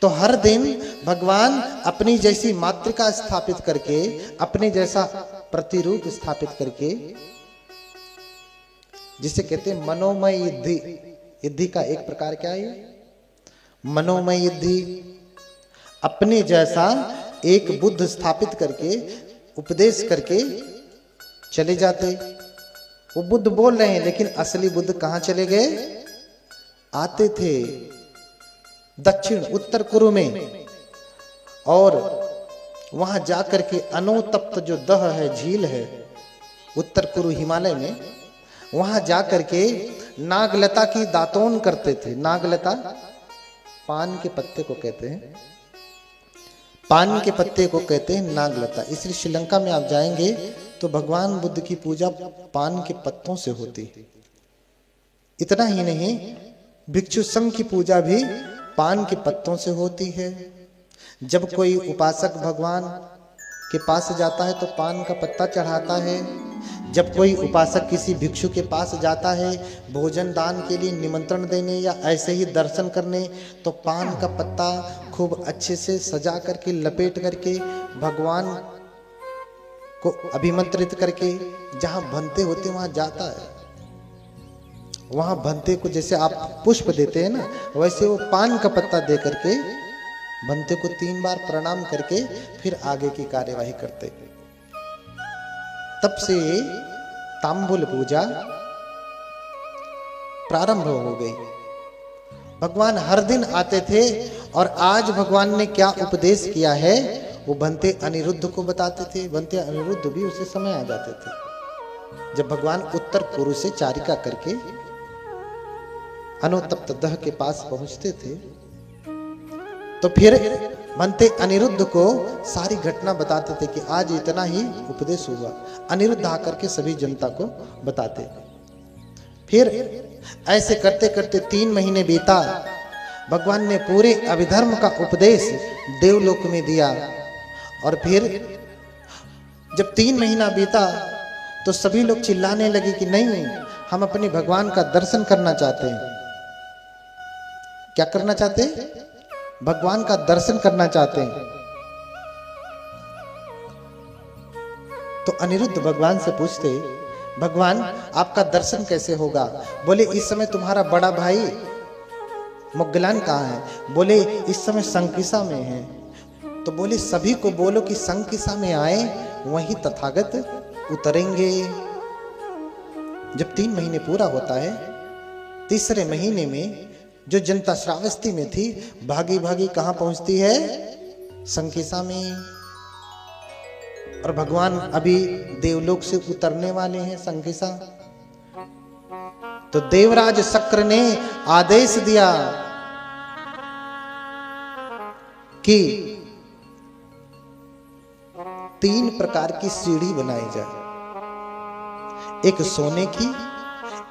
तो हर दिन भगवान अपनी जैसी मातृका स्थापित करके, अपने जैसा प्रतिरूप स्थापित करके, जिसे कहते हैं मनोमय युद्धि। युद्धि का एक प्रकार क्या है? मनोमय युद्धि। अपने जैसा एक बुद्ध स्थापित करके, उपदेश करके चले जाते। वो बुद्ध बोल रहे हैं, लेकिन असली बुद्ध कहां चले गए? आते थे दक्षिण उत्तर कुरु में, और वहां जाकर के अनोतप्त जो दह है, झील है उत्तर कुरु हिमालय में, वहां जाकर के नागलता की दातोन करते थे। नागलता पान के पत्ते को कहते हैं, पान के पत्ते को कहते हैं नागलता। इसलिए श्रीलंका में आप जाएंगे तो भगवान बुद्ध की पूजा पान के पत्तों से होती है। इतना ही नहीं, भिक्षु संघ की पूजा भी पान के पत्तों से होती है। जब कोई उपासक भगवान के पास जाता है तो पान का पत्ता चढ़ाता है। जब कोई उपासक किसी भिक्षु के पास जाता है भोजन दान के लिए निमंत्रण देने या ऐसे ही दर्शन करने, तो पान का पत्ता खूब अच्छे से सजा करके, लपेट करके, भगवान को अभिमंत्रित करके, जहां भंते होते वहां जाता है। वहां भंते को जैसे आप पुष्प देते हैं ना, वैसे वो पान का पत्ता दे करके भंते को 3 बार प्रणाम करके फिर आगे की कार्यवाही करते। तब से तांबुल पूजा प्रारंभ हो गई। भगवान हर दिन आते थे, और आज भगवान ने क्या उपदेश किया है वो भंते अनिरुद्ध को बताते थे। भंते अनिरुद्ध भी उसी समय आ जाते थे जब भगवान उत्तर कुरु से चारिका करके अनोतप्त दह के पास पहुंचते थे। तो फिर भंते अनिरुद्ध को सारी घटना बताते थे कि आज इतना ही उपदेश हुआ। अनिरुद्ध आकर के सभी जनता को बताते। फिर ऐसे करते करते 3 महीने बीता। भगवान ने पूरे अभिधर्म का उपदेश देवलोक में दिया। और फिर जब 3 महीना बीता तो सभी लोग चिल्लाने लगे कि नहीं, हम अपने भगवान का दर्शन करना चाहते हैं। क्या करना चाहते हैं? भगवान का दर्शन करना चाहते हैं। तो अनिरुद्ध भगवान से पूछते, भगवान आपका दर्शन कैसे होगा? बोले इस समय तुम्हारा बड़ा भाई मुग्गलान कहाँ है? बोले इस समय संकिसा में है। तो बोले सभी को बोलो कि संकिसा में आए, वहीं तथागत उतरेंगे। जब 3 महीने पूरा होता है, तीसरे महीने में जो जनता श्रावस्ती में थी भागी भागी कहां पहुंचती है? संकिसा में। और भगवान अभी देवलोक से उतरने वाले हैं संकिसा। तो देवराज शक्र ने आदेश दिया कि 3 प्रकार की सीढ़ी बनाई जाए, एक सोने की,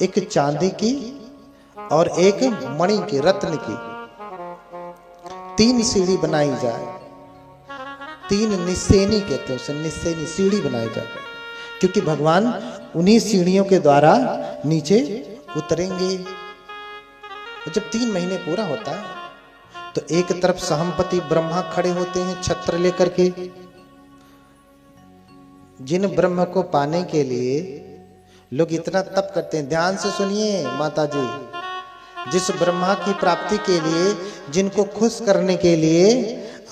एक चांदी की और एक मणि की, रत्न की। 3 सीढ़ी बनाई जाए। 3 निस्सेनी कहते हैं उसे, निस्सेनी सीढ़ी बनाई जाए, क्योंकि भगवान उन्हीं सीढ़ियों के द्वारा नीचे उतरेंगे। जब 3 महीने पूरा होता है तो एक तरफ सहमपति ब्रह्मा खड़े होते हैं छत्र लेकर के। जिन ब्रह्म को पाने के लिए लोग इतना तप करते हैं, ध्यान से सुनिए माता जी, जिस ब्रह्मा की प्राप्ति के लिए, जिनको खुश करने के लिए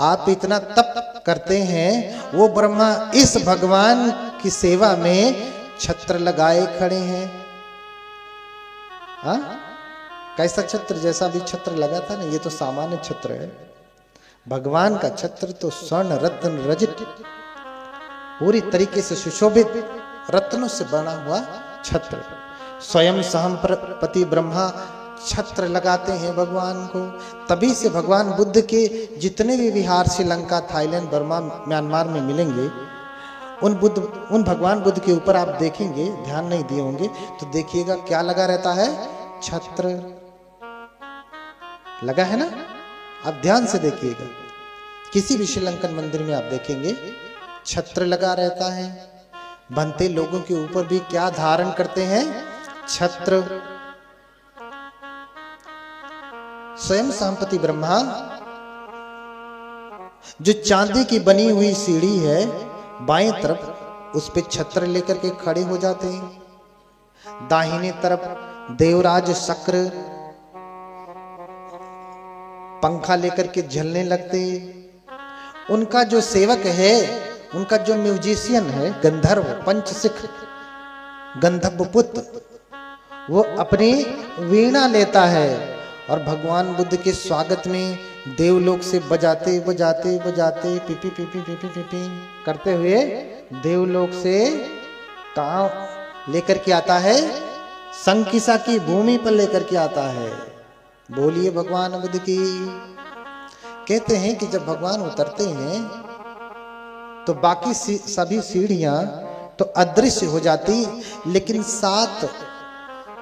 आप इतना तप करते हैं, वो ब्रह्मा इस भगवान की सेवा में छत्र लगाए खड़े हैं। हाँ, कैसा छत्र? जैसा भी छत्र लगा था ना, ये तो सामान्य छत्र है। भगवान का छत्र तो स्वर्ण रत्न रजित पूरी तरीके से सुशोभित रत्नों से बना हुआ छत्र। स्वयं सहमपति ब्रह्मा छत्र लगाते हैं भगवान को। तभी से भगवान बुद्ध के जितने भी विहार श्रीलंका, थाईलैंड, बर्मा, म्यांमार में मिलेंगे, उन भगवान बुद्ध के ऊपर आप देखेंगे, ध्यान नहीं दिए होंगे तो देखिएगा क्या लगा रहता है? छत्र लगा है ना। आप ध्यान से देखिएगा, किसी भी श्रीलंकन मंदिर में आप देखेंगे छत्र लगा रहता है। बनते लोगों के ऊपर भी क्या धारण करते हैं? छत्र। स्वयं सहमपति ब्रह्मा जो चांदी की बनी हुई सीढ़ी है बाएं तरफ, उस पे छत्र लेकर के खड़े हो जाते हैं। दाहिने तरफ देवराज शक्र पंखा लेकर के झलने लगते। उनका जो सेवक है, उनका जो म्यूजिशियन है, गंधर्व पंचशिख गंधर्व पुत्र, वो अपनी वीणा लेता है और भगवान बुद्ध के स्वागत में देवलोक से बजाते बजाते बजाते पिपी पिपी पिपी पिपी करते हुए देवलोक से कहाँ लेकर के आता है? संकिसा की भूमि पर लेकर के आता है। बोलिए भगवान बुद्ध की। कहते हैं कि जब भगवान उतरते हैं तो बाकी सभी सीढ़ियां तो अदृश्य हो जाती, लेकिन 7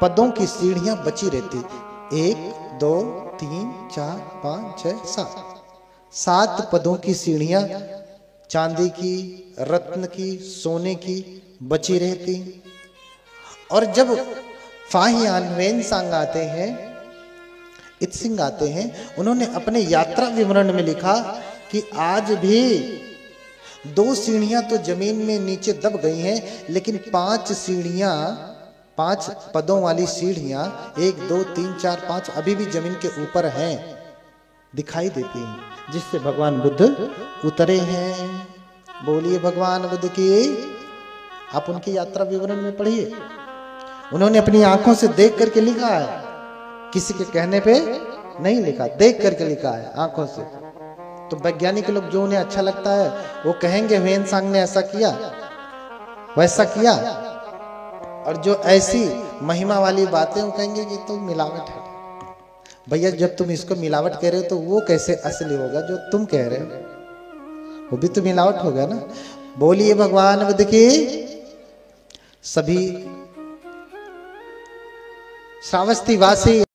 पदों की सीढ़ियां बची रहती। 1 2 3 4 5 6 7 7 पदों की सीढ़ियां चांदी की, रत्न की, सोने की बची रहती। और जब फाहियान वेनसांग आते हैं, इत्सिंग आते हैं, उन्होंने अपने यात्रा विवरण में लिखा कि आज भी 2 सीढ़ियां तो जमीन में नीचे दब गई हैं, लेकिन 5 सीढ़ियां, 5 पदों वाली सीढ़ियां 1 2 3 4 5 अभी भी जमीन के ऊपर हैं, दिखाई देती हैं, जिससे भगवान बुद्ध उतरे हैं। बोलिए भगवान बुद्ध की। आप उनकी यात्रा विवरण में पढ़िए, उन्होंने अपनी आंखों से देख करके लिखा है, किसी के कहने पे नहीं लिखा, देख करके लिखा है आंखों से। तो वैज्ञानिक लोग जो उन्हें अच्छा लगता है वो कहेंगे वेनसांग ने ऐसा किया, वैसा किया, और जो ऐसी महिमा वाली बातें वो कहेंगे कि तो मिलावट है। भैया जब तुम इसको मिलावट कह रहे हो तो वो कैसे असली होगा जो तुम कह रहे हो? वो भी तो मिलावट होगा ना। बोलिए भगवान बुद्ध की। सभी श्रावस्ती वासी